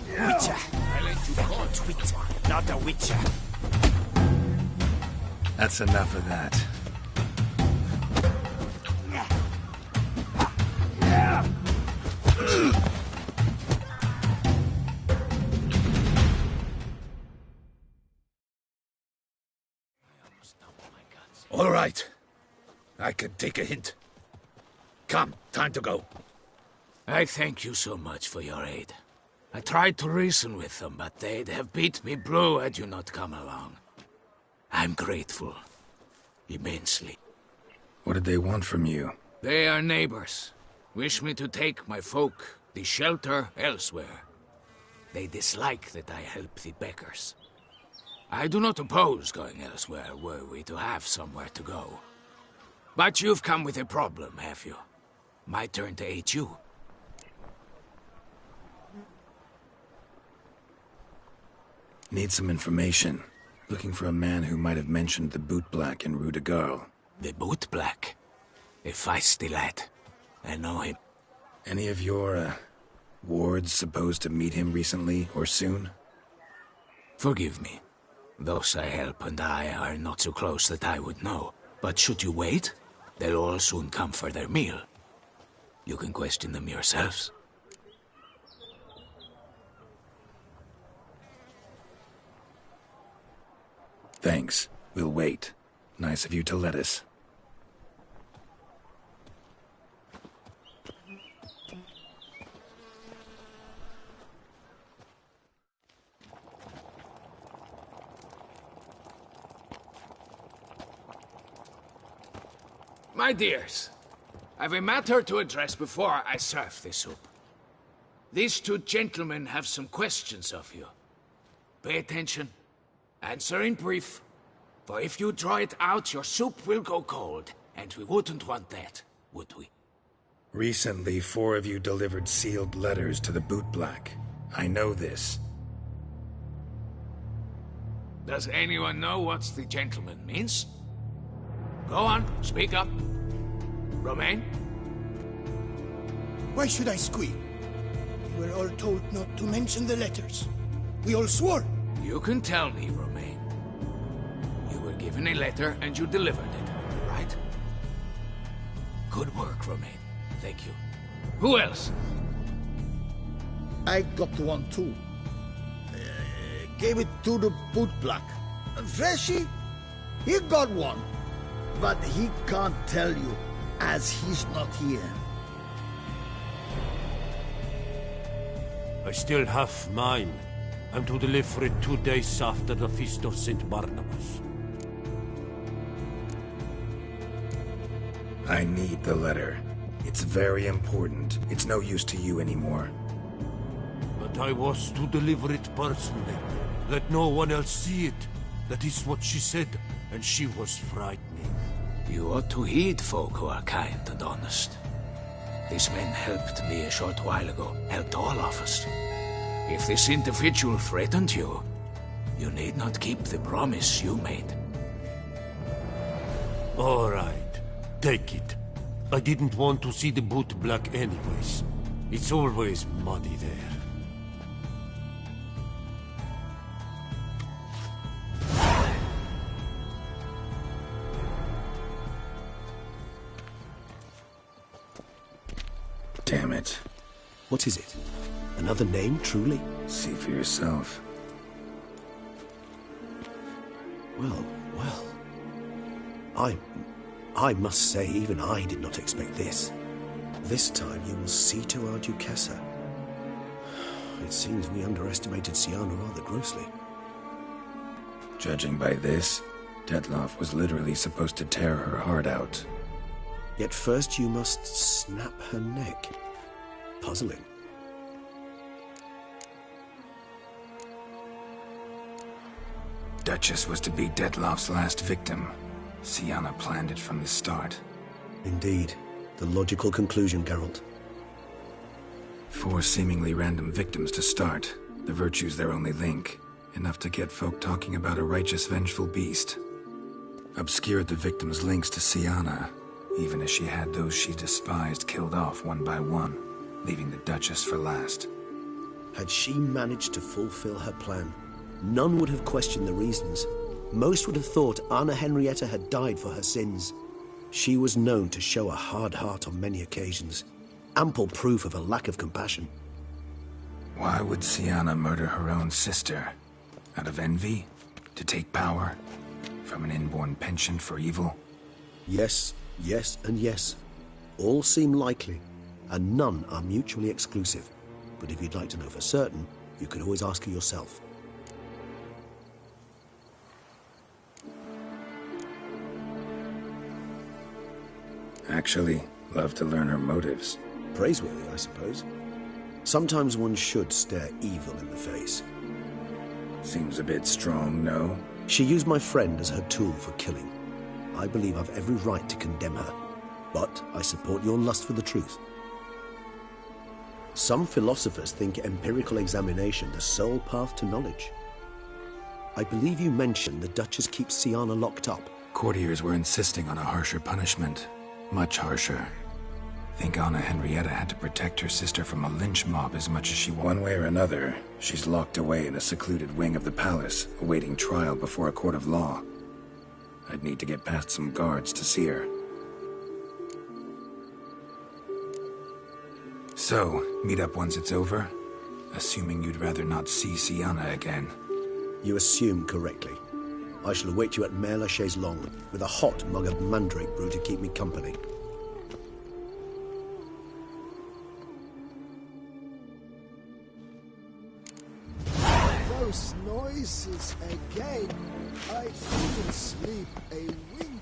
Witcher! I let you go. Twit, not a witcher. That's enough of that. All right. I can take a hint. Come, time to go. I thank you so much for your aid. I tried to reason with them, but they'd have beat me blue had you not come along. I'm grateful. Immensely. What did they want from you? They are neighbors. Wish me to take my folk, the shelter, elsewhere. They dislike that I help the beggars. I do not oppose going elsewhere, were we to have somewhere to go. But you've come with a problem, have you? My turn to aid you. Need some information. Looking for a man who might have mentioned the boot black in Rue de Garl. The boot black? A feisty lad. I know him. Any of your, wards supposed to meet him recently or soon? Forgive me. Those I help and I are not so close that I would know. But should you wait, they'll all soon come for their meal. You can question them yourselves. Thanks. We'll wait. Nice of you to let us. My dears, I've a matter to address before I serve the soup. These two gentlemen have some questions of you. Pay attention. Answer in brief. For if you draw it out, your soup will go cold. And we wouldn't want that, would we? Recently, 4 of you delivered sealed letters to the Bootblack. I know this. Does anyone know what the gentleman means? Go on, speak up. Romain? Why should I squeal? We were all told not to mention the letters. We all swore. You can tell me, Romain. You were given a letter and you delivered it, right? Good work, Romain. Thank you. Who else? I got one too. Gave it to the Bootblack. Freshy, he got one. But he can't tell you, as he's not here. I still have mine. I'm to deliver it 2 days after the Feast of St. Barnabas. I need the letter. It's very important. It's no use to you anymore. But I was to deliver it personally. Let no one else see it. That is what she said, and she was frightening. You ought to heed folk who are kind and honest. These men helped me a short while ago, helped all of us. If this individual threatened you, you need not keep the promise you made. All right, take it. I didn't want to see the Bootblack anyways. It's always muddy there. Damn it. What is it? Another name, truly? See for yourself. Well. I must say, even I did not expect this. This time you will see to our Duquesa. It seems we underestimated Syanna rather grossly. Judging by this, Detloff was literally supposed to tear her heart out. Yet first you must snap her neck. Puzzling. Duchess was to be Detloff's last victim. Syanna planned it from the start. Indeed. The logical conclusion, Geralt. 4 seemingly random victims to start. The virtue's their only link. Enough to get folk talking about a righteous, vengeful beast. Obscured the victims' links to Syanna, even as she had those she despised killed off one by one, leaving the Duchess for last. Had she managed to fulfill her plan, none would have questioned the reasons. Most would have thought Anna Henrietta had died for her sins. She was known to show a hard heart on many occasions. Ample proof of a lack of compassion. Why would Syanna murder her own sister? Out of envy? To take power? From an inborn penchant for evil? Yes, and yes. All seem likely, and none are mutually exclusive. But if you'd like to know for certain, you can always ask her yourself. Actually, love to learn her motives. Praiseworthy, I suppose. Sometimes one should stare evil in the face. Seems a bit strong, no? She used my friend as her tool for killing. I believe I've every right to condemn her. But I support your lust for the truth. Some philosophers think empirical examination the sole path to knowledge. I believe you mentioned the Duchess keeps Syanna locked up. Courtiers were insisting on a harsher punishment. Much harsher. Think Anna Henrietta had to protect her sister from a lynch mob as much as she wanted. One way or another, she's locked away in a secluded wing of the palace, awaiting trial before a court of law. I'd need to get past some guards to see her. So, meet up once it's over? Assuming you'd rather not see Syanna again. You assume correctly. I shall await you at Mère la Chaise Longue, with a hot mug of mandrake brew to keep me company. Those noises again. I couldn't sleep a wink.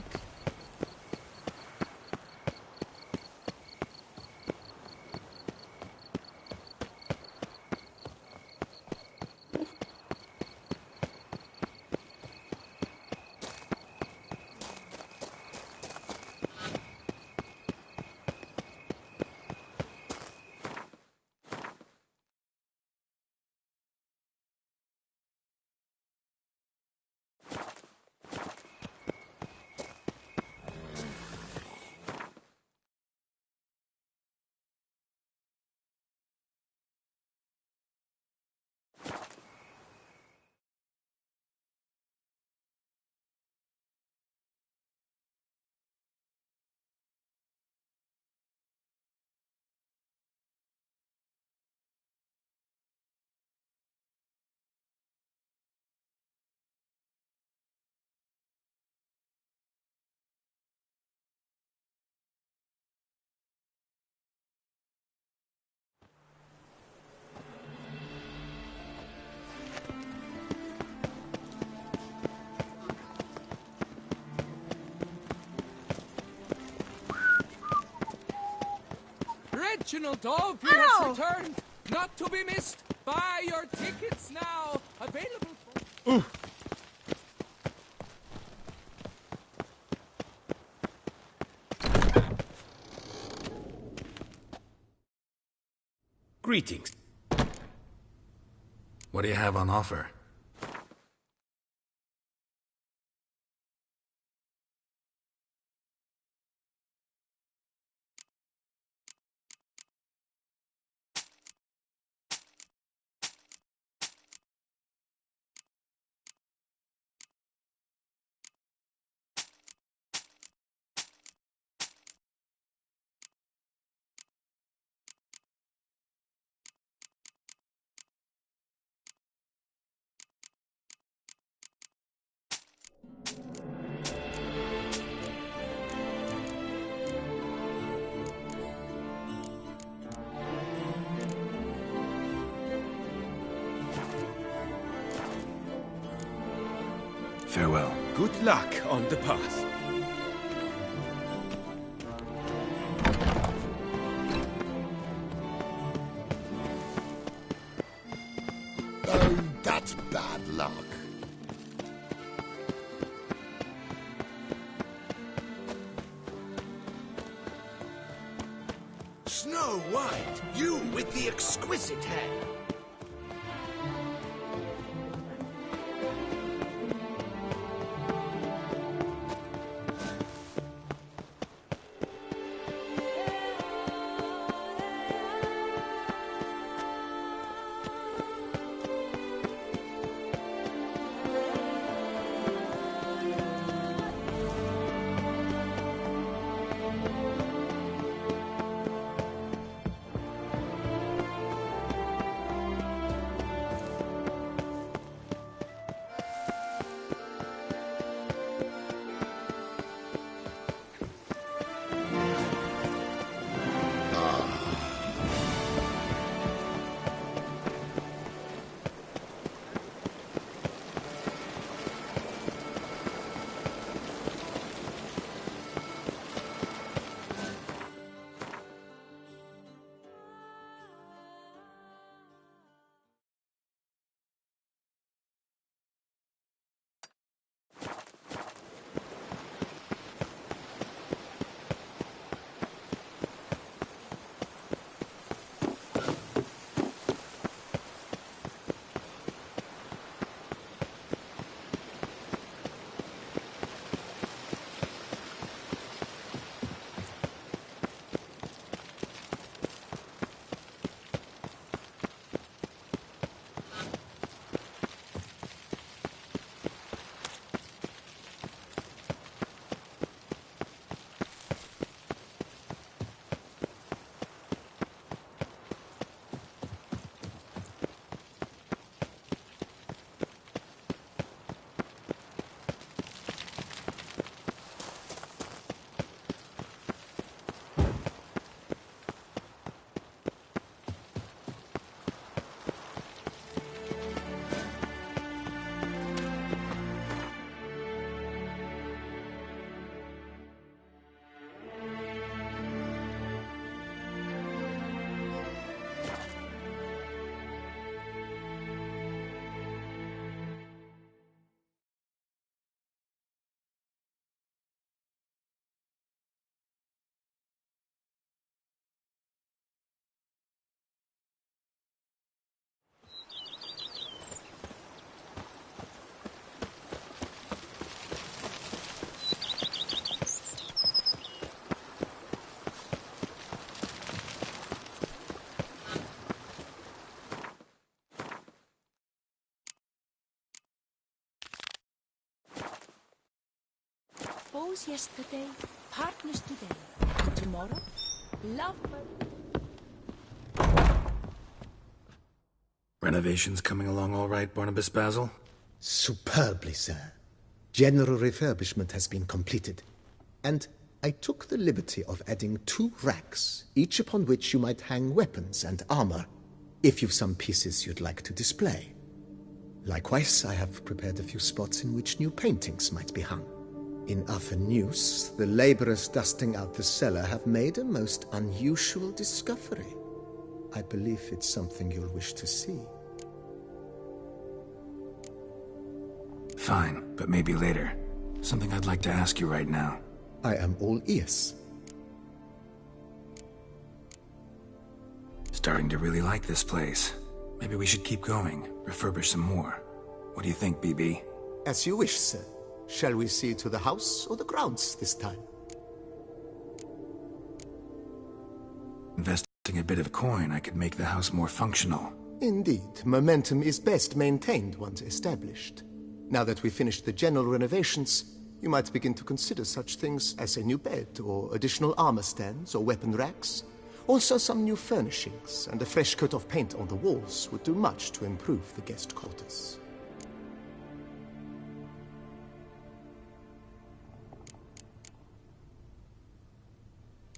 Reginald Dobby has returned, not to be missed. Buy your tickets now. Available for... Greetings. What do you have on offer? Farewell. Good luck on the path. Oh, that's bad luck. Snow White, you with the exquisite hair. Foes yesterday, partners today. Tomorrow, lovebirds. Renovations coming along all right, Barnabas Basil? Superbly, sir. General refurbishment has been completed. And I took the liberty of adding 2 racks, each upon which you might hang weapons and armor, if you've some pieces you'd like to display. Likewise, I have prepared a few spots in which new paintings might be hung. In Athenus, the laborers dusting out the cellar have made a most unusual discovery. I believe it's something you'll wish to see. Fine, but maybe later. Something I'd like to ask you right now. I am all ears. Starting to really like this place. Maybe we should keep going, refurbish some more. What do you think, BB? As you wish, sir. Shall we see to the house or the grounds this time? Investing a bit of coin, I could make the house more functional. Indeed, momentum is best maintained once established. Now that we've finished the general renovations, you might begin to consider such things as a new bed, or additional armor stands, or weapon racks. Also some new furnishings, and a fresh coat of paint on the walls would do much to improve the guest quarters.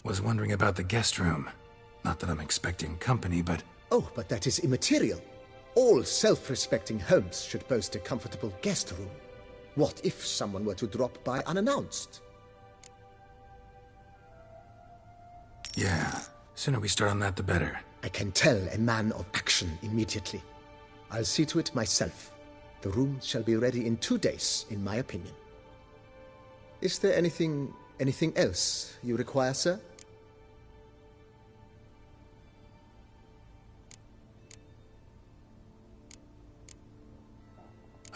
Was wondering about the guest room. Not that I'm expecting company, but... Oh, but that is immaterial. All self-respecting homes should boast a comfortable guest room. What if someone were to drop by unannounced? Yeah, sooner we start on that the better. I can tell a man of action immediately. I'll see to it myself. The room shall be ready in 2 days, in my opinion. Is there anything else you require, sir?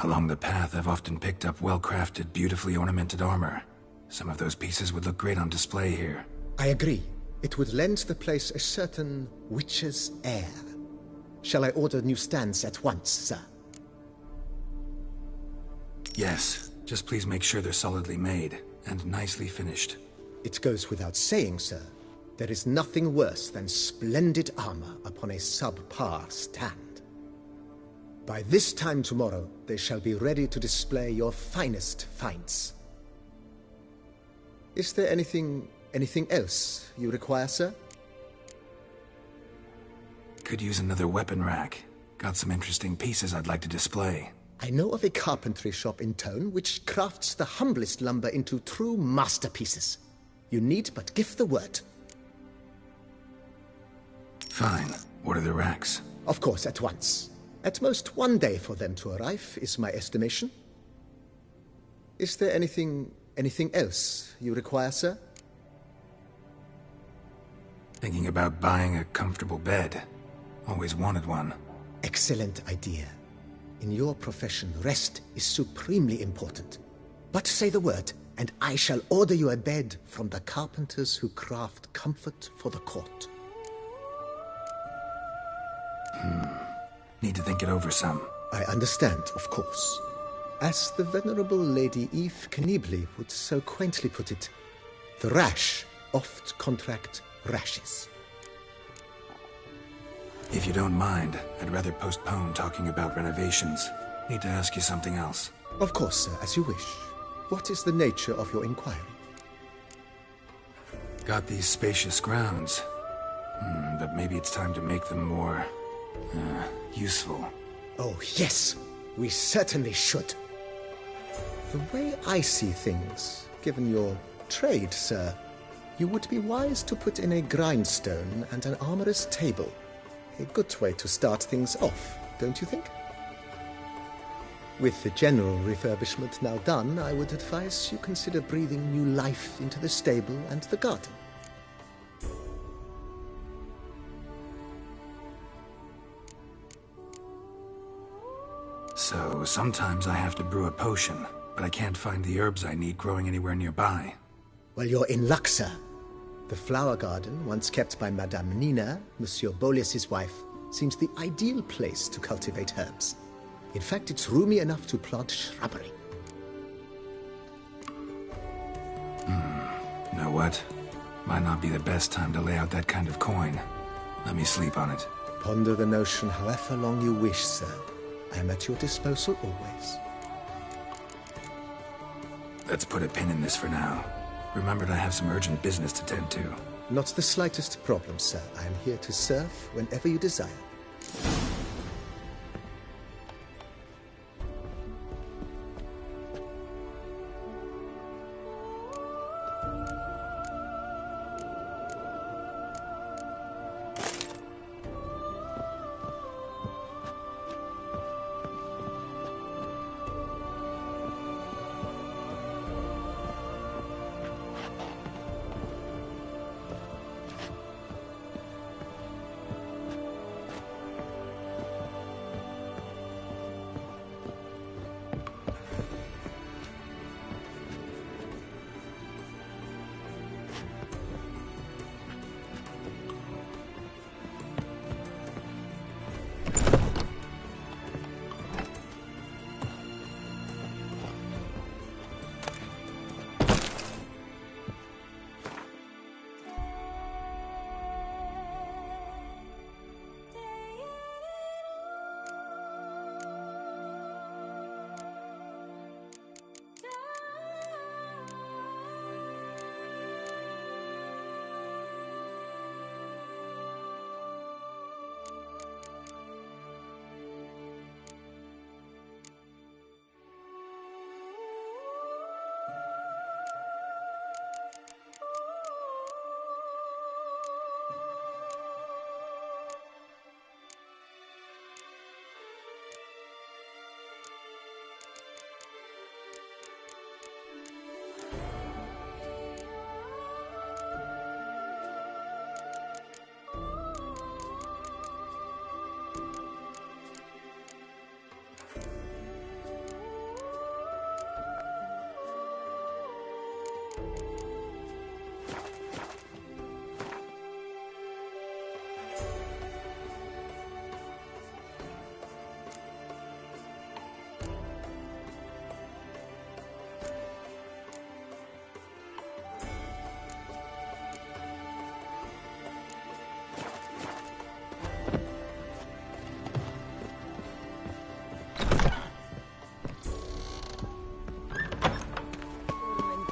Along the path, I've often picked up well-crafted, beautifully ornamented armor. Some of those pieces would look great on display here. I agree. It would lend the place a certain witch's air. Shall I order new stands at once, sir? Yes. Just please make sure they're solidly made and nicely finished. It goes without saying, sir. There is nothing worse than splendid armor upon a subpar stand. By this time tomorrow, they shall be ready to display your finest finds. Is there anything else you require, sir? Could use another weapon rack. Got some interesting pieces I'd like to display. I know of a carpentry shop in town which crafts the humblest lumber into true masterpieces. You need but give the word. Fine. Order the racks. Of course, at once. At most 1 day for them to arrive, is my estimation. Is there anything else you require, sir? Thinking about buying a comfortable bed. Always wanted one. Excellent idea. In your profession, rest is supremely important. But say the word, and I shall order you a bed from the carpenters who craft comfort for the court. Need to think it over some. I understand, of course. As the venerable Lady Eve Knibley would so quaintly put it, the rash oft contract rashes. If you don't mind, I'd rather postpone talking about renovations. Need to ask you something else. Of course, sir, as you wish. What is the nature of your inquiry? Got these spacious grounds. But maybe it's time to make them more... useful. Oh, yes. We certainly should. The way I see things, given your trade, sir, you would be wise to put in a grindstone and an armorer's table. A good way to start things off, don't you think? With the general refurbishment now done, I would advise you consider breathing new life into the stable and the garden. So, sometimes I have to brew a potion, but I can't find the herbs I need growing anywhere nearby. Well, you're in luck, sir. The flower garden, once kept by Madame Nina, Monsieur Boleus's wife, seems the ideal place to cultivate herbs. In fact, it's roomy enough to plant shrubbery. Know what? Might not be the best time to lay out that kind of coin. Let me sleep on it. Ponder the notion however long you wish, sir. I am at your disposal always. Let's put a pin in this for now. Remembered I have some urgent business to tend to. Not the slightest problem, sir. I am here to serve whenever you desire.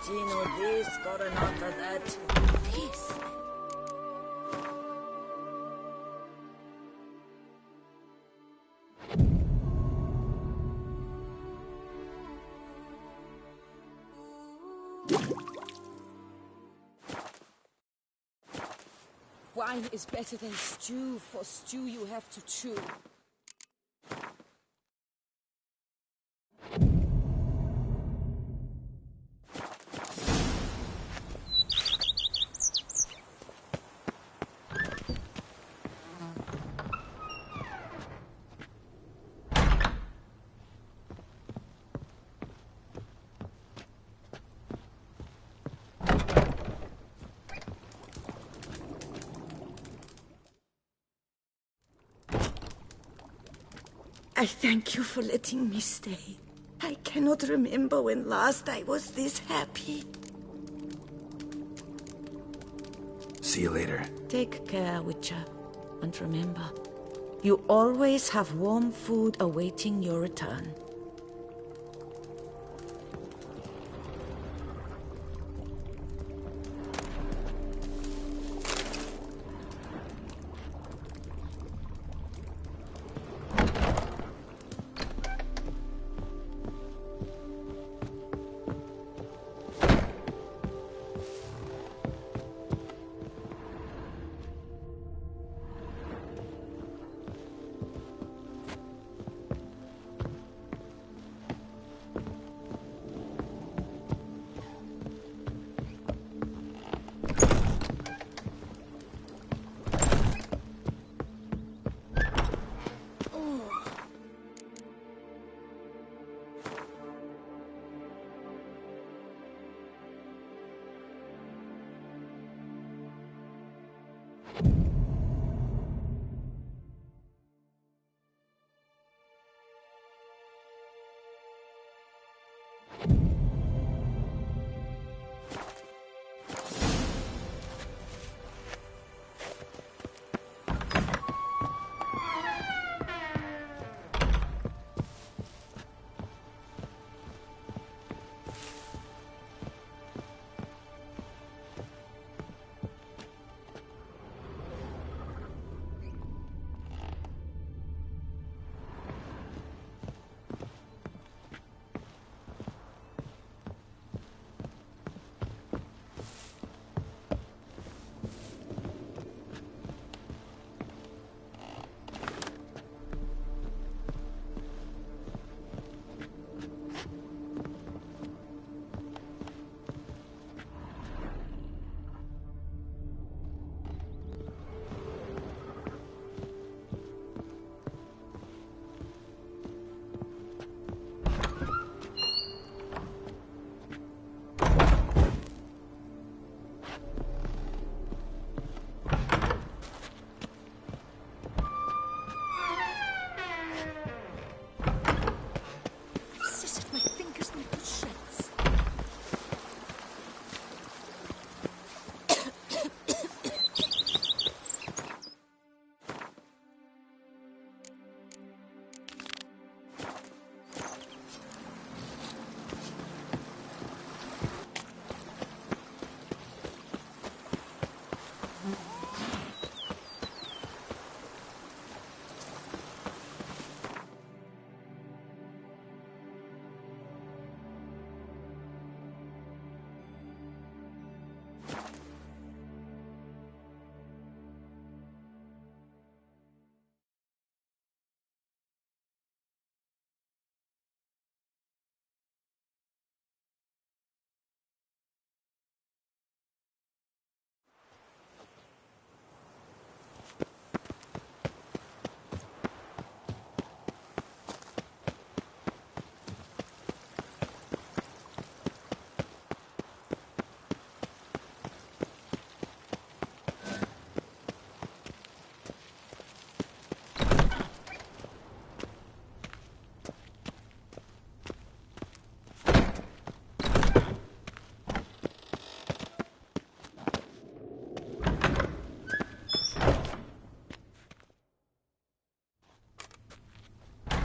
Tino this, Coronata that. This. Wine is better than stew. For stew you have to chew. I thank you for letting me stay. I cannot remember when last I was this happy. See you later. Take care, Witcher. And remember, you always have warm food awaiting your return.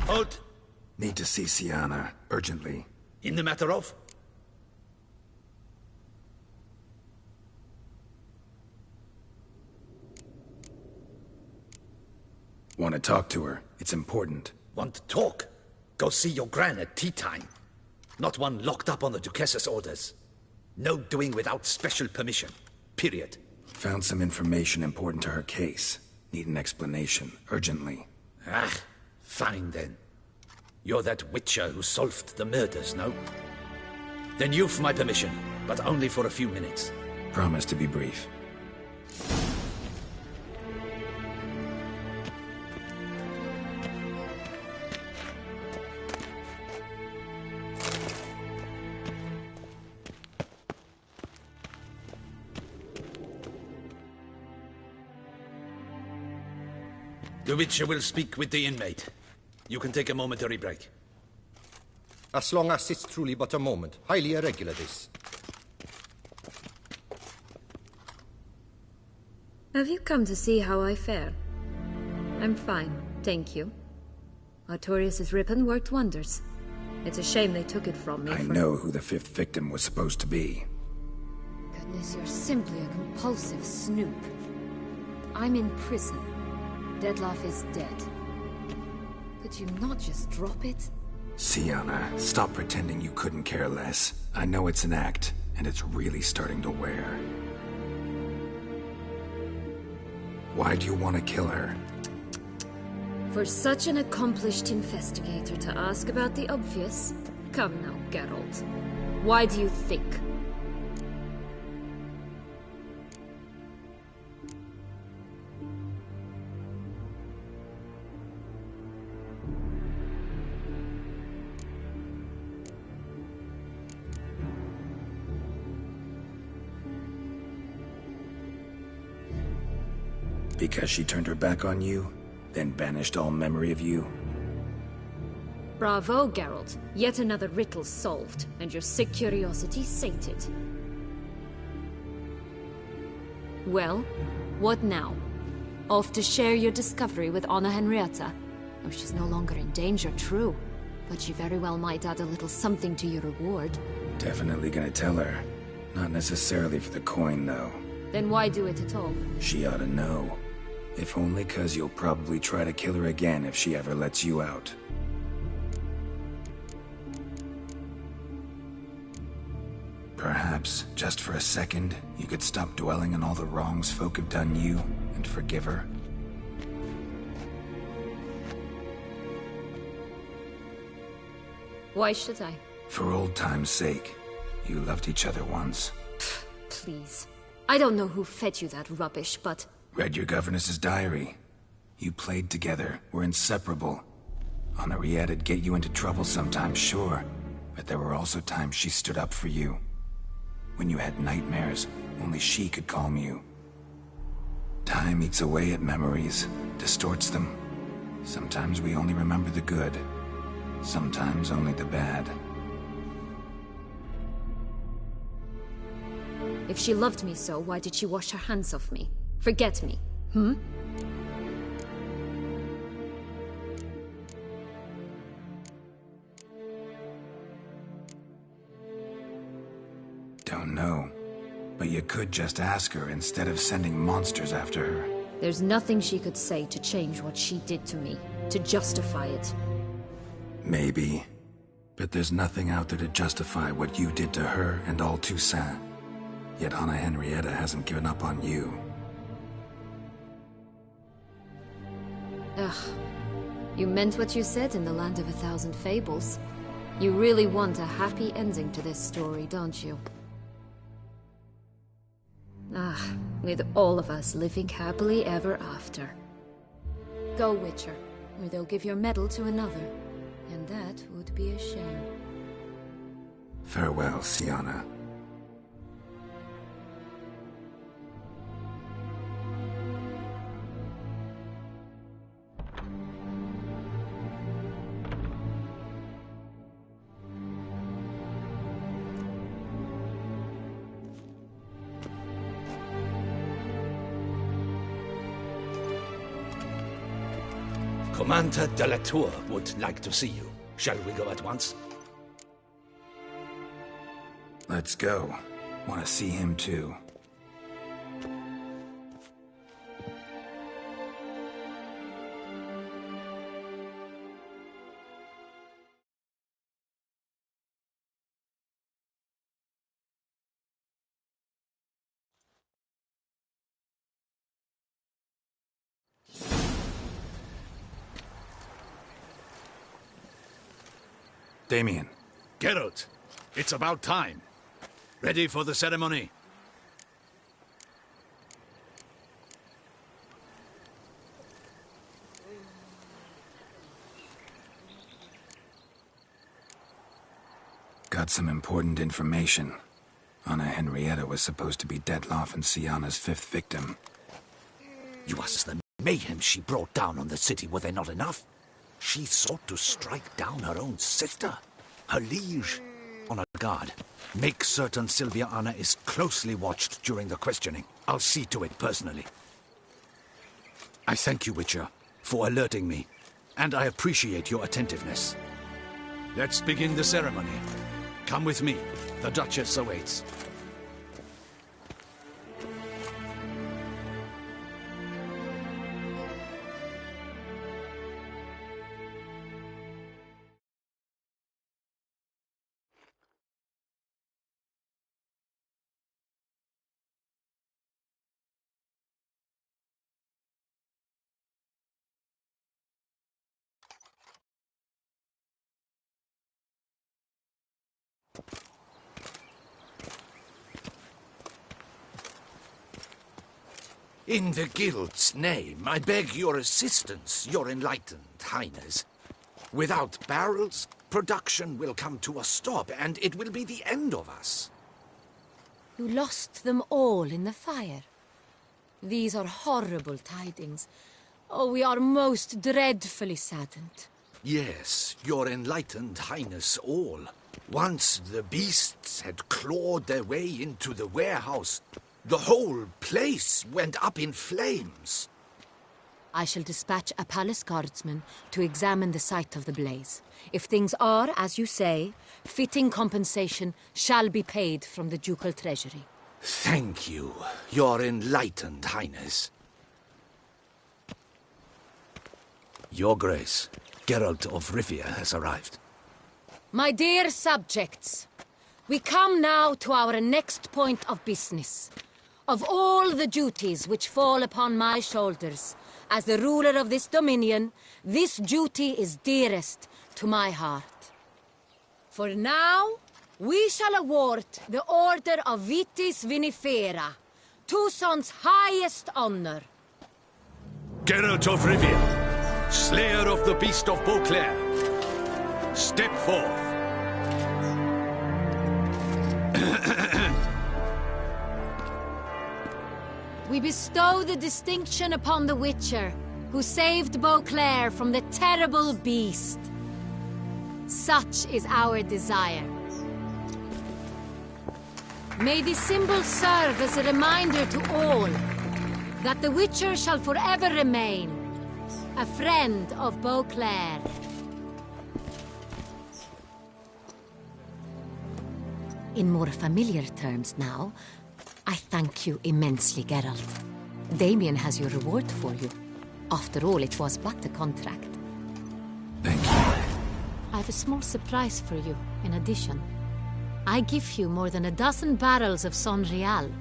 Halt! Need to see Siana, urgently. In the matter of? Want to talk to her. It's important. Want to talk? Go see your gran at tea time. Not one locked up on the Duquesse's orders. No doing without special permission. Period. Found some information important to her case. Need an explanation, urgently. Ah, fine then. You're that witcher who solved the murders, no? Then you've my permission, but only for a few minutes. Promise to be brief. The Witcher will speak with the inmate. You can take a momentary break. As long as it's truly but a moment. Highly irregular, this. Have you come to see how I fare? I'm fine, thank you. Artorius' ribbon worked wonders. It's a shame they took it from me. I know who the 5th victim was supposed to be. Goodness, you're simply a compulsive snoop. I'm in prison. Dettlaff is dead. Could you not just drop it? Syanna, stop pretending you couldn't care less. I know it's an act, and it's really starting to wear. Why do you want to kill her? For such an accomplished investigator to ask about the obvious? Come now, Geralt. Why do you think? Because she turned her back on you, then banished all memory of you? Bravo, Geralt. Yet another riddle solved, and your sick curiosity sated. Well, what now? Off to share your discovery with Anna Henrietta? Oh, she's no longer in danger, true. But she very well might add a little something to your reward. Definitely gonna tell her. Not necessarily for the coin, though. Then why do it at all? She ought to know. If only 'cause you'll probably try to kill her again if she ever lets you out. Perhaps, just for a second, you could stop dwelling on all the wrongs folk have done you, and forgive her. Why should I? For old time's sake. You loved each other once. Please. I don't know who fed you that rubbish, but... Read your governess's diary. You played together, were inseparable. Henriette'd get you into trouble sometimes, sure. But there were also times she stood up for you. When you had nightmares, only she could calm you. Time eats away at memories, distorts them. Sometimes we only remember the good. Sometimes only the bad. If she loved me so, why did she wash her hands off me? Forget me, Don't know. But you could just ask her instead of sending monsters after her. There's nothing she could say to change what she did to me, to justify it. Maybe. But there's nothing out there to justify what you did to her and all Toussaint. Yet Anna Henrietta hasn't given up on you. Ugh. You meant what you said in the Land of a Thousand Fables. You really want a happy ending to this story, don't you? Ah, with all of us living happily ever after. Go, Witcher, or they'll give your medal to another. And that would be a shame. Farewell, Syanna. Commander de la Tour would like to see you. Shall we go at once? Let's go. Want to see him too. Damien. Geralt, it's about time. Ready for the ceremony? Got some important information. Anna Henrietta was supposed to be Detloff and Syanna's 5th victim. You ask the mayhem she brought down on the city, were they not enough? She sought to strike down her own sister, her liege. On her guard, make certain Sylvia Anna is closely watched during the questioning. I'll see to it personally. I thank you, Witcher, for alerting me, and I appreciate your attentiveness. Let's begin the ceremony. Come with me. The Duchess awaits. In the Guild's name, I beg your assistance, your enlightened highness. Without barrels, production will come to a stop, and it will be the end of us. You lost them all in the fire. These are horrible tidings. Oh, we are most dreadfully saddened. Yes, your enlightened highness all. Once the beasts had clawed their way into the warehouse, the whole place went up in flames. I shall dispatch a palace guardsman to examine the site of the blaze. If things are, as you say, fitting compensation shall be paid from the ducal treasury. Thank you, your enlightened highness. Your Grace, Geralt of Rivia has arrived. My dear subjects, we come now to our next point of business. Of all the duties which fall upon my shoulders, as the ruler of this dominion, this duty is dearest to my heart. For now, we shall award the Order of Vitis Vinifera, Toussaint's highest honor. Geralt of Rivia, slayer of the beast of Beauclair, step forth. We bestow the distinction upon the Witcher, who saved Beauclair from the terrible beast. Such is our desire. May this symbol serve as a reminder to all that the Witcher shall forever remain a friend of Beauclair. In more familiar terms now, I thank you immensely, Geralt. Damien has your reward for you. After all, it was but a contract. Thank you. I have a small surprise for you, in addition. I give you more than a dozen barrels of Sonrial,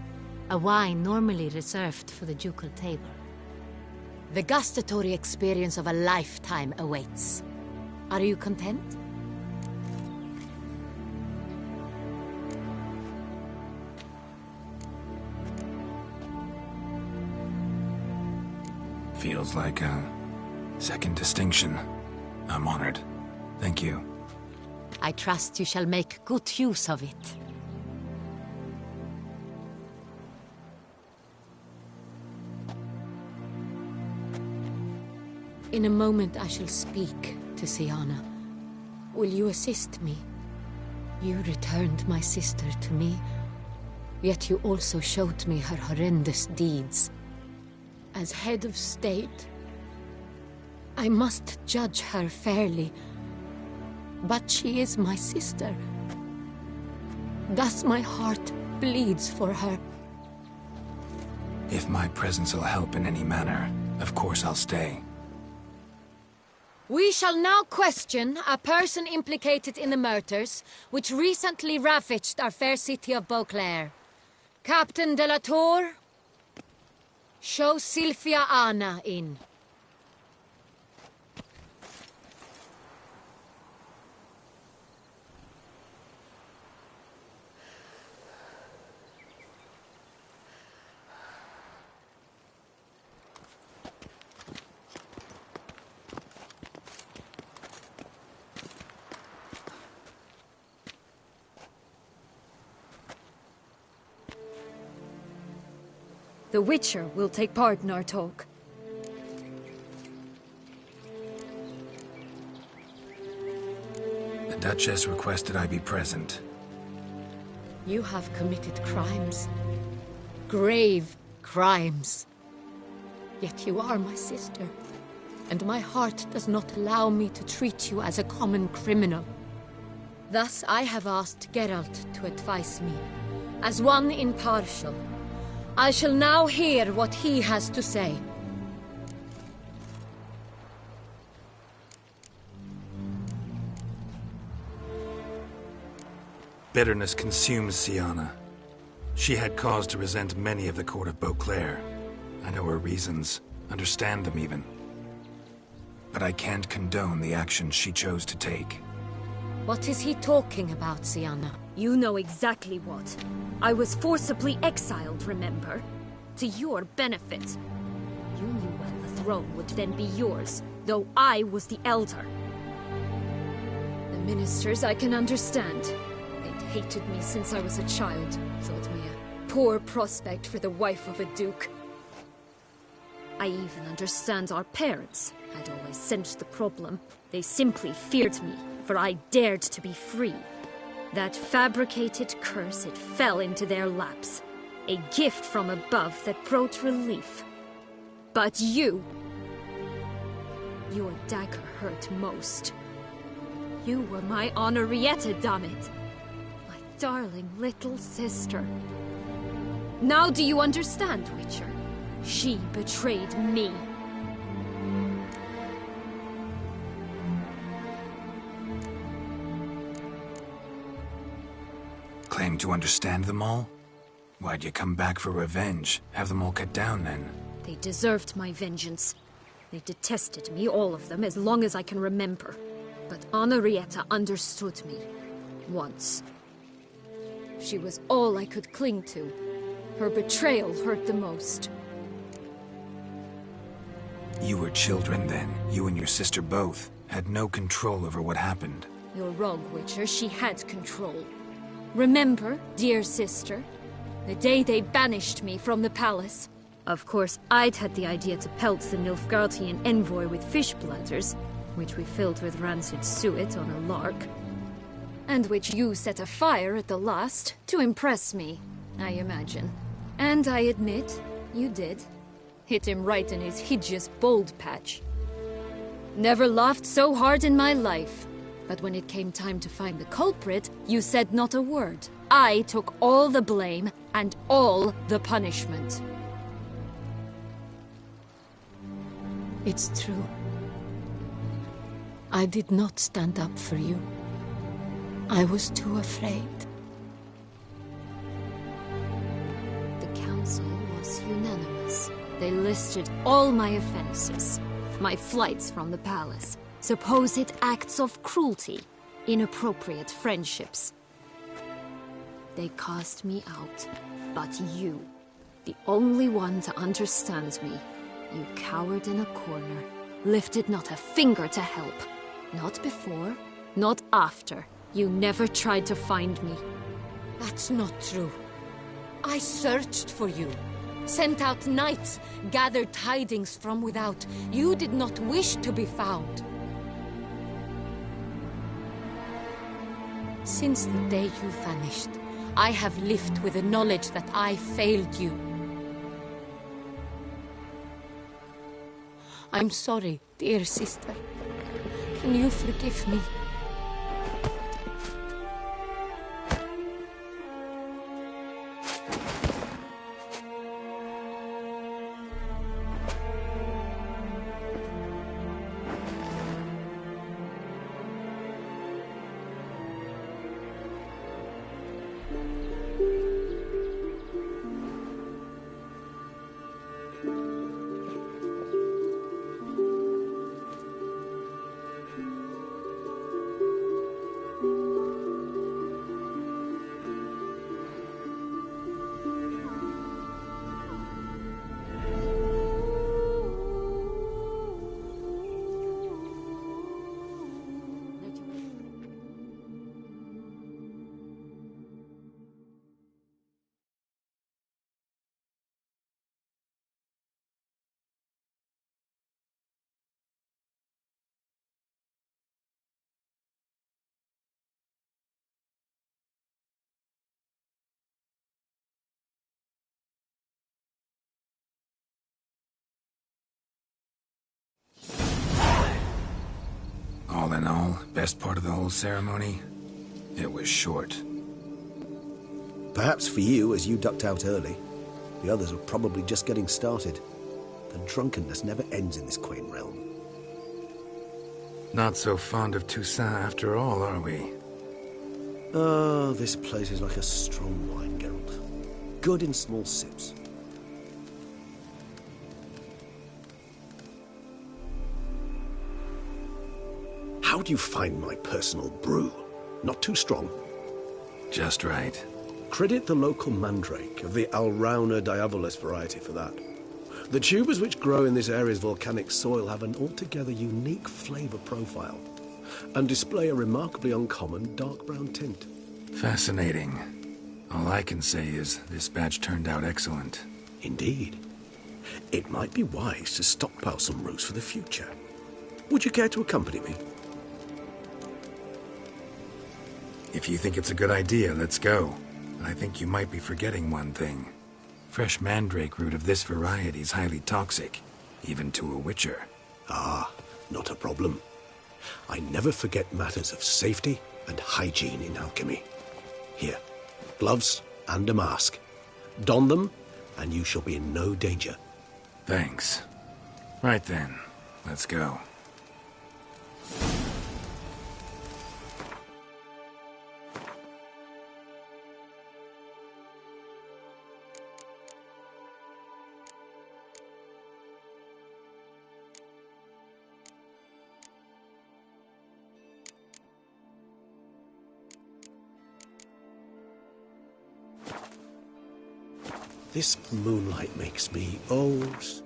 a wine normally reserved for the ducal table. The gustatory experience of a lifetime awaits. Are you content? Feels like a second distinction. I'm honored. Thank you. I trust you shall make good use of it. In a moment I shall speak to Syanna. Will you assist me? You returned my sister to me, yet you also showed me her horrendous deeds. As head of state, I must judge her fairly. But she is my sister. Thus my heart bleeds for her. If my presence will help in any manner, of course I'll stay. We shall now question a person implicated in the murders which recently ravaged our fair city of Beauclair. Captain de la Tour, show Sylvia Anna in. The Witcher will take part in our talk. The Duchess requested I be present. You have committed crimes. Grave crimes. Yet you are my sister, and my heart does not allow me to treat you as a common criminal. Thus I have asked Geralt to advise me, as one impartial. I shall now hear what he has to say. Bitterness consumes Syanna. She had cause to resent many of the court of Beauclair. I know her reasons, understand them even. But I can't condone the actions she chose to take. What is he talking about, Syanna? You know exactly what. I was forcibly exiled, remember? To your benefit. You knew well the throne would then be yours, though I was the elder. The ministers I can understand. They'd hated me since I was a child, thought me a poor prospect for the wife of a duke. I even understand our parents had always sensed the problem. They simply feared me, for I dared to be free. That fabricated curse, it fell into their laps. A gift from above that brought relief. But you... your dagger hurt most. You were my Henrietta, damn it. My darling little sister. Now do you understand, Witcher? She betrayed me. Claim to understand them all? Why'd you come back for revenge? Have them all cut down, then? They deserved my vengeance. They detested me, all of them, as long as I can remember. But Henrietta understood me. Once. She was all I could cling to. Her betrayal hurt the most. You were children then. You and your sister both had no control over what happened. You're wrong, Witcher. She had control. Remember, dear sister, the day they banished me from the palace? Of course, I'd had the idea to pelt the Nilfgaardian envoy with fish bladders, which we filled with rancid suet on a lark. And which you set afire at the last, to impress me, I imagine. And I admit, you did. Hit him right in his hideous bald patch. Never laughed so hard in my life. But when it came time to find the culprit, you said not a word. I took all the blame and all the punishment. It's true. I did not stand up for you. I was too afraid. The council was unanimous. They listed all my offenses. My flights from the palace. Supposed acts of cruelty. Inappropriate friendships. They cast me out. But you, the only one to understand me, you cowered in a corner, lifted not a finger to help. Not before, not after. You never tried to find me. That's not true. I searched for you. Sent out knights, gathered tidings from without. You did not wish to be found. Since the day you vanished, I have lived with the knowledge that I failed you. I'm sorry, dear sister. Can you forgive me? All in all, best part of the whole ceremony? It was short. Perhaps for you, as you ducked out early. The others were probably just getting started. The drunkenness never ends in this quaint realm. Not so fond of Toussaint after all, are we? Oh, this place is like a strong wine, Geralt. Good in small sips. How do you find my personal brew? Not too strong? Just right. Credit the local mandrake of the Alrauna diabolus variety for that. The tubers which grow in this area's volcanic soil have an altogether unique flavor profile and display a remarkably uncommon dark brown tint. Fascinating. All I can say is this batch turned out excellent. Indeed. It might be wise to stockpile some roots for the future. Would you care to accompany me? If you think it's a good idea, let's go. I think you might be forgetting one thing. Fresh mandrake root of this variety is highly toxic, even to a witcher. Ah, not a problem. I never forget matters of safety and hygiene in alchemy. Here, gloves and a mask. Don them, and you shall be in no danger. Thanks. Right then, let's go. This moonlight makes me old.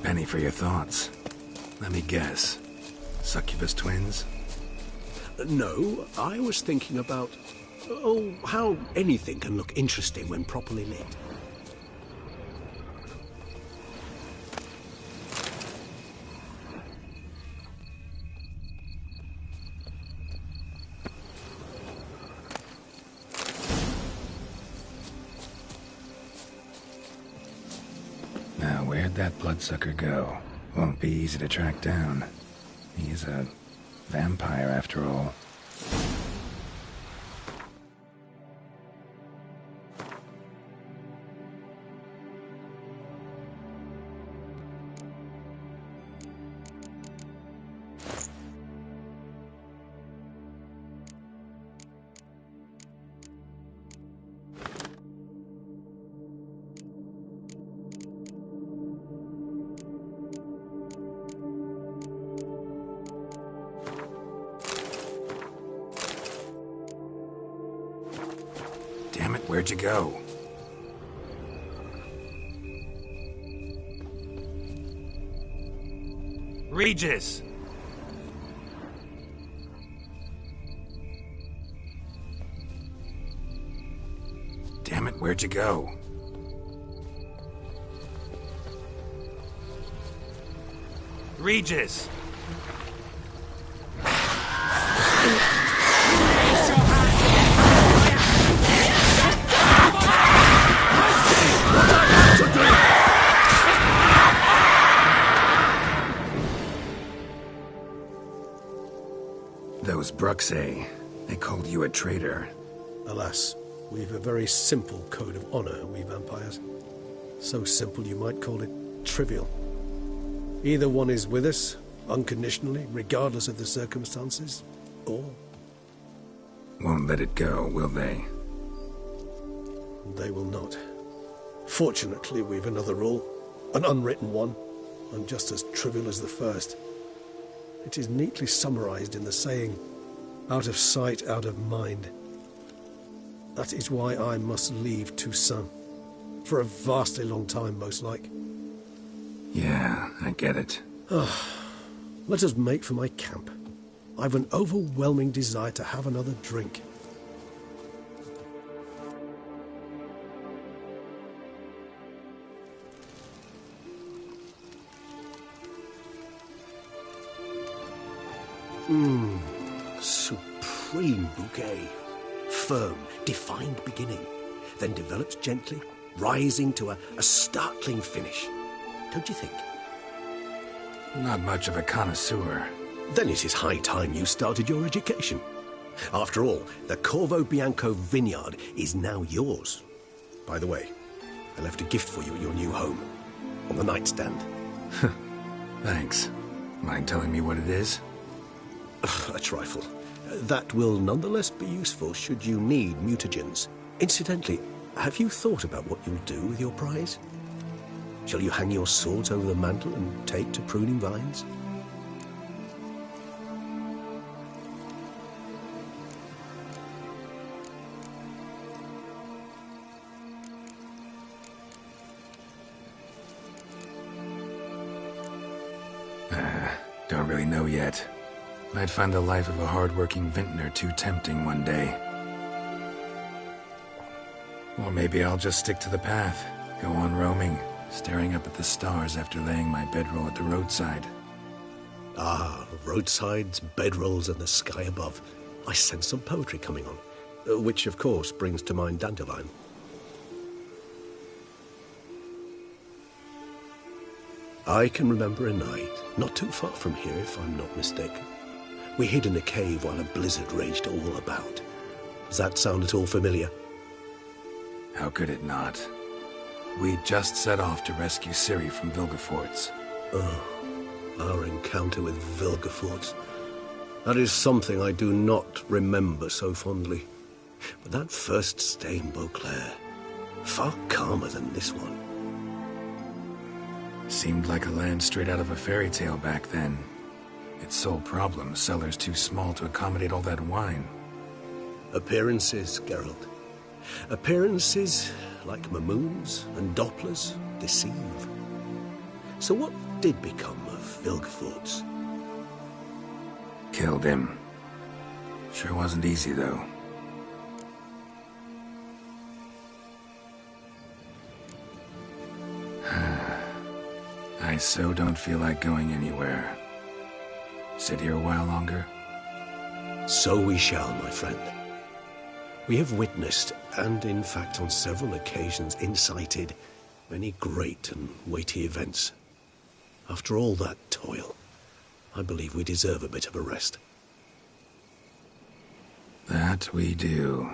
Penny for your thoughts. Let me guess. Succubus twins? No, I was thinking about... oh, how anything can look interesting when properly lit. Now, where'd that bloodsucker go? Won't be easy to track down. He's a vampire, after all. Damn it, where'd you go? Regis! Damn it, where'd you go? Regis! Those Bruxae, they called you a traitor. Alas, we've a very simple code of honor, we vampires. So simple you might call it trivial. Either one is with us, unconditionally, regardless of the circumstances, or... Won't let it go, will they? They will not. Fortunately, we've another rule, an unwritten one, and just as trivial as the first. It is neatly summarized in the saying, out of sight, out of mind. That is why I must leave Toussaint. For a vastly long time, most like. Yeah, I get it. Let us make for my camp. I've an overwhelming desire to have another drink. Supreme bouquet. Firm, defined beginning, then develops gently, rising to a startling finish. Don't you think? Not much of a connoisseur. Then it is high time you started your education. After all, the Corvo Bianco vineyard is now yours. By the way, I left a gift for you at your new home, on the nightstand. Thanks. Mind telling me what it is? A trifle. That will nonetheless be useful should you need mutagens. Incidentally, have you thought about what you'll do with your prize? Shall you hang your swords over the mantle and take to pruning vines? Don't really know yet. Might find the life of a hard-working vintner too tempting one day. Or maybe I'll just stick to the path, go on roaming, staring up at the stars after laying my bedroll at the roadside. Ah, roadsides, bedrolls, and the sky above. I sense some poetry coming on, which, of course, brings to mind Dandelion. I can remember a night, not too far from here, if I'm not mistaken. We hid in a cave while a blizzard raged all about. Does that sound at all familiar? How could it not? We'd just set off to rescue Ciri from Vilgefortz. Oh, our encounter with Vilgefortz. That is something I do not remember so fondly. But that first stay in Beauclair, far calmer than this one. Seemed like a land straight out of a fairy tale back then. Its sole problem, cellars too small to accommodate all that wine. Appearances, Geralt. Appearances, like Mamoons and Dopplers, deceive. So what did become of Vilgefortz? Killed him. Sure wasn't easy, though. I so don't feel like going anywhere. Sit here a while longer? So we shall, my friend. We have witnessed, and in fact on several occasions incited, many great and weighty events. After all that toil, I believe we deserve a bit of a rest. That we do.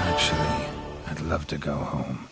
Actually, I'd love to go home.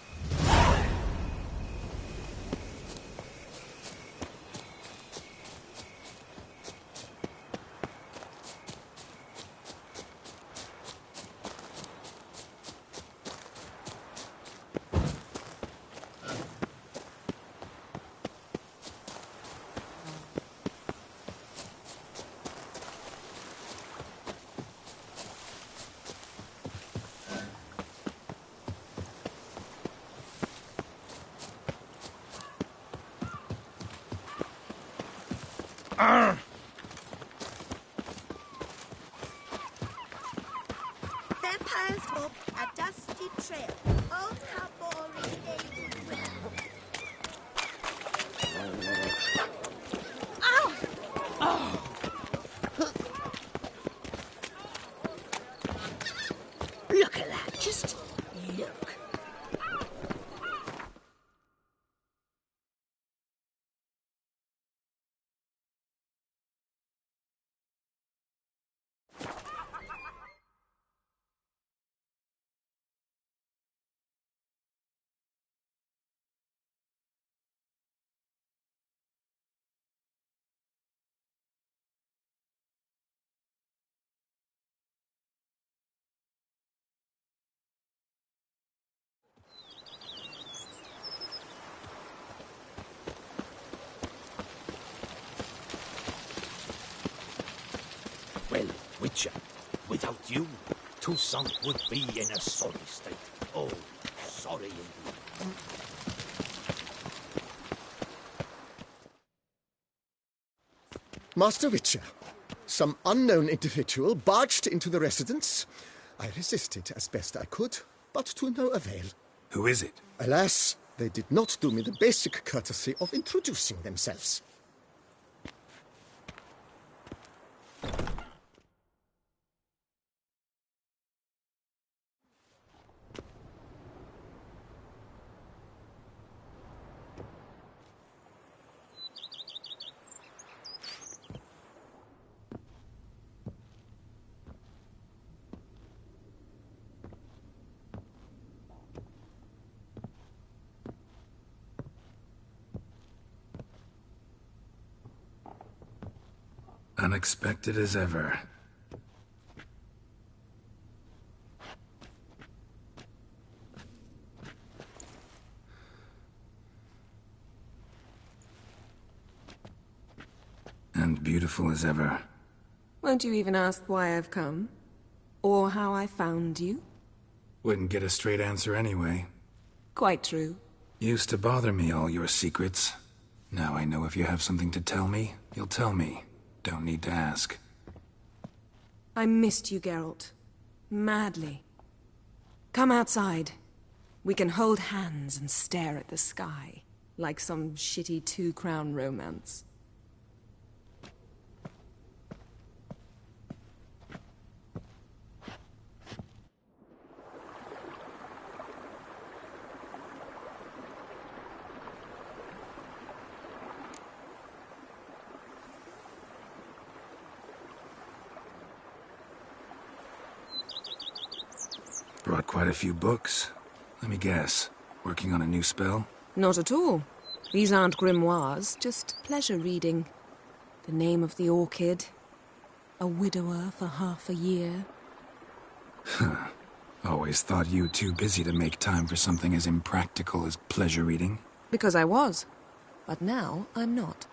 Vampires walk a dusty trail. Oh, how boring they would be. Ow! Oh! Look at that. Just look. Well, Witcher, without you, Toussaint would be in a sorry state. Oh, sorry indeed. Master Witcher, some unknown individual barged into the residence. I resisted as best I could, but to no avail. Who is it? Alas, they did not do me the basic courtesy of introducing themselves. Unexpected as ever. And beautiful as ever. Won't you even ask why I've come? Or how I found you? Wouldn't get a straight answer anyway. Quite true. Used to bother me, all your secrets. Now I know if you have something to tell me, you'll tell me. Don't need to ask. I missed you, Geralt. Madly. Come outside. We can hold hands and stare at the sky, like some shitty two-crown romance. Brought quite a few books. Let me guess. Working on a new spell? Not at all. These aren't grimoires, just pleasure reading. The Name of the Orchid. A widower for half a year. Huh. Always thought you too busy to make time for something as impractical as pleasure reading. Because I was. But now I'm not.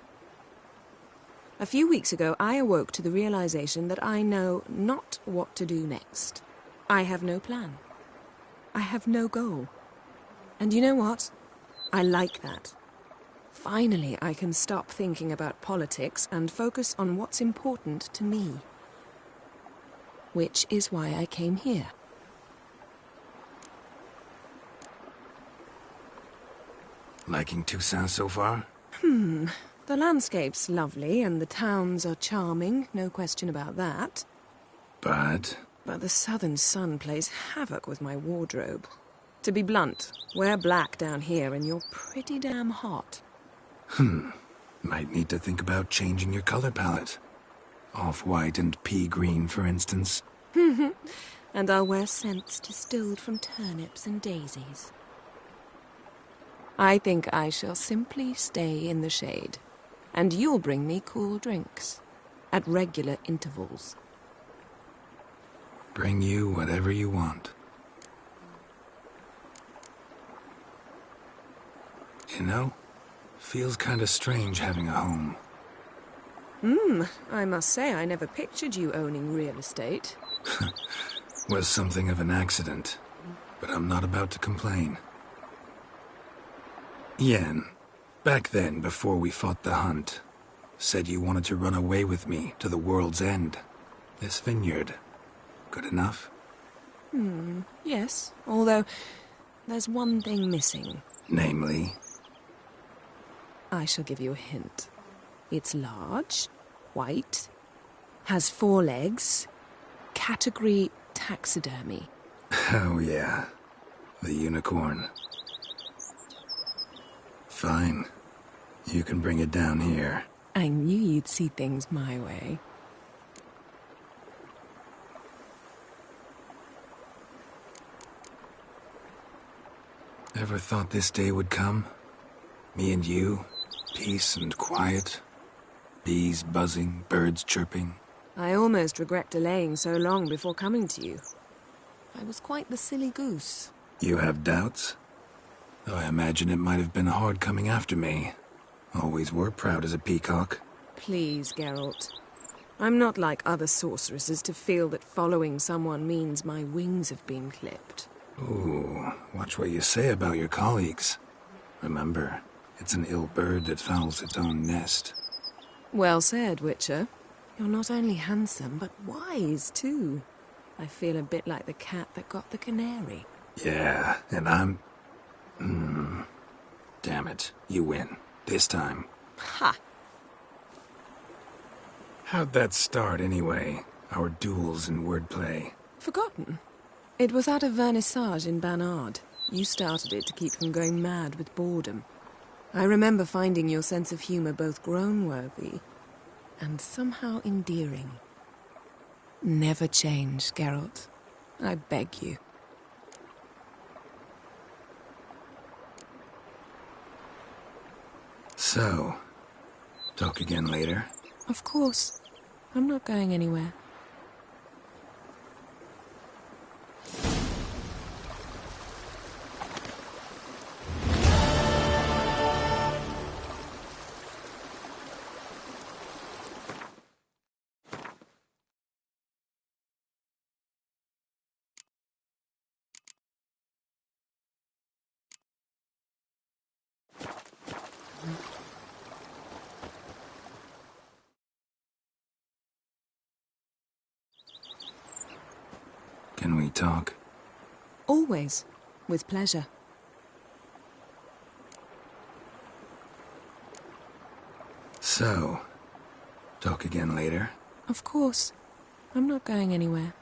A few weeks ago, I awoke to the realization that I know not what to do next. I have no plan. I have no goal. And you know what? I like that. Finally, I can stop thinking about politics and focus on what's important to me. Which is why I came here. Liking Toussaint so far? The landscape's lovely and the towns are charming, no question about that. But the southern sun plays havoc with my wardrobe. To be blunt, wear black down here and you're pretty damn hot. Might need to think about changing your color palette. Off-white and pea green, for instance. And I'll wear scents distilled from turnips and daisies. I think I shall simply stay in the shade. And you'll bring me cool drinks. At regular intervals. Bring you whatever you want. You know, feels kinda strange having a home. I must say I never pictured you owning real estate. Was something of an accident, but I'm not about to complain. Yen, back then, before we fought the hunt, said you wanted to run away with me to the world's end. This vineyard. Good enough? Yes, although there's one thing missing. Namely? I shall give you a hint. It's large, white, has 4 legs, category taxidermy. Oh yeah, the unicorn. Fine. You can bring it down here. I knew you'd see things my way. Ever thought this day would come? Me and you, peace and quiet. Bees buzzing, birds chirping. I almost regret delaying so long before coming to you. I was quite the silly goose. You have doubts? Though I imagine it might have been hard coming after me. Always were proud as a peacock. Please, Geralt. I'm not like other sorceresses to feel that following someone means my wings have been clipped. Ooh, watch what you say about your colleagues. Remember, it's an ill bird that fouls its own nest. Well said, Witcher. You're not only handsome, but wise, too. I feel a bit like the cat that got the canary. Yeah, and I'm... Damn it, you win. This time. Ha! How'd that start, anyway? Our duels and wordplay. Forgotten. It was at a vernissage in Banard. You started it to keep from going mad with boredom. I remember finding your sense of humor both groan-worthy and somehow endearing. Never change, Geralt. I beg you. So, talk again later? Of course. I'm not going anywhere. Can we talk? Always. With pleasure. So, talk again later? Of course. I'm not going anywhere.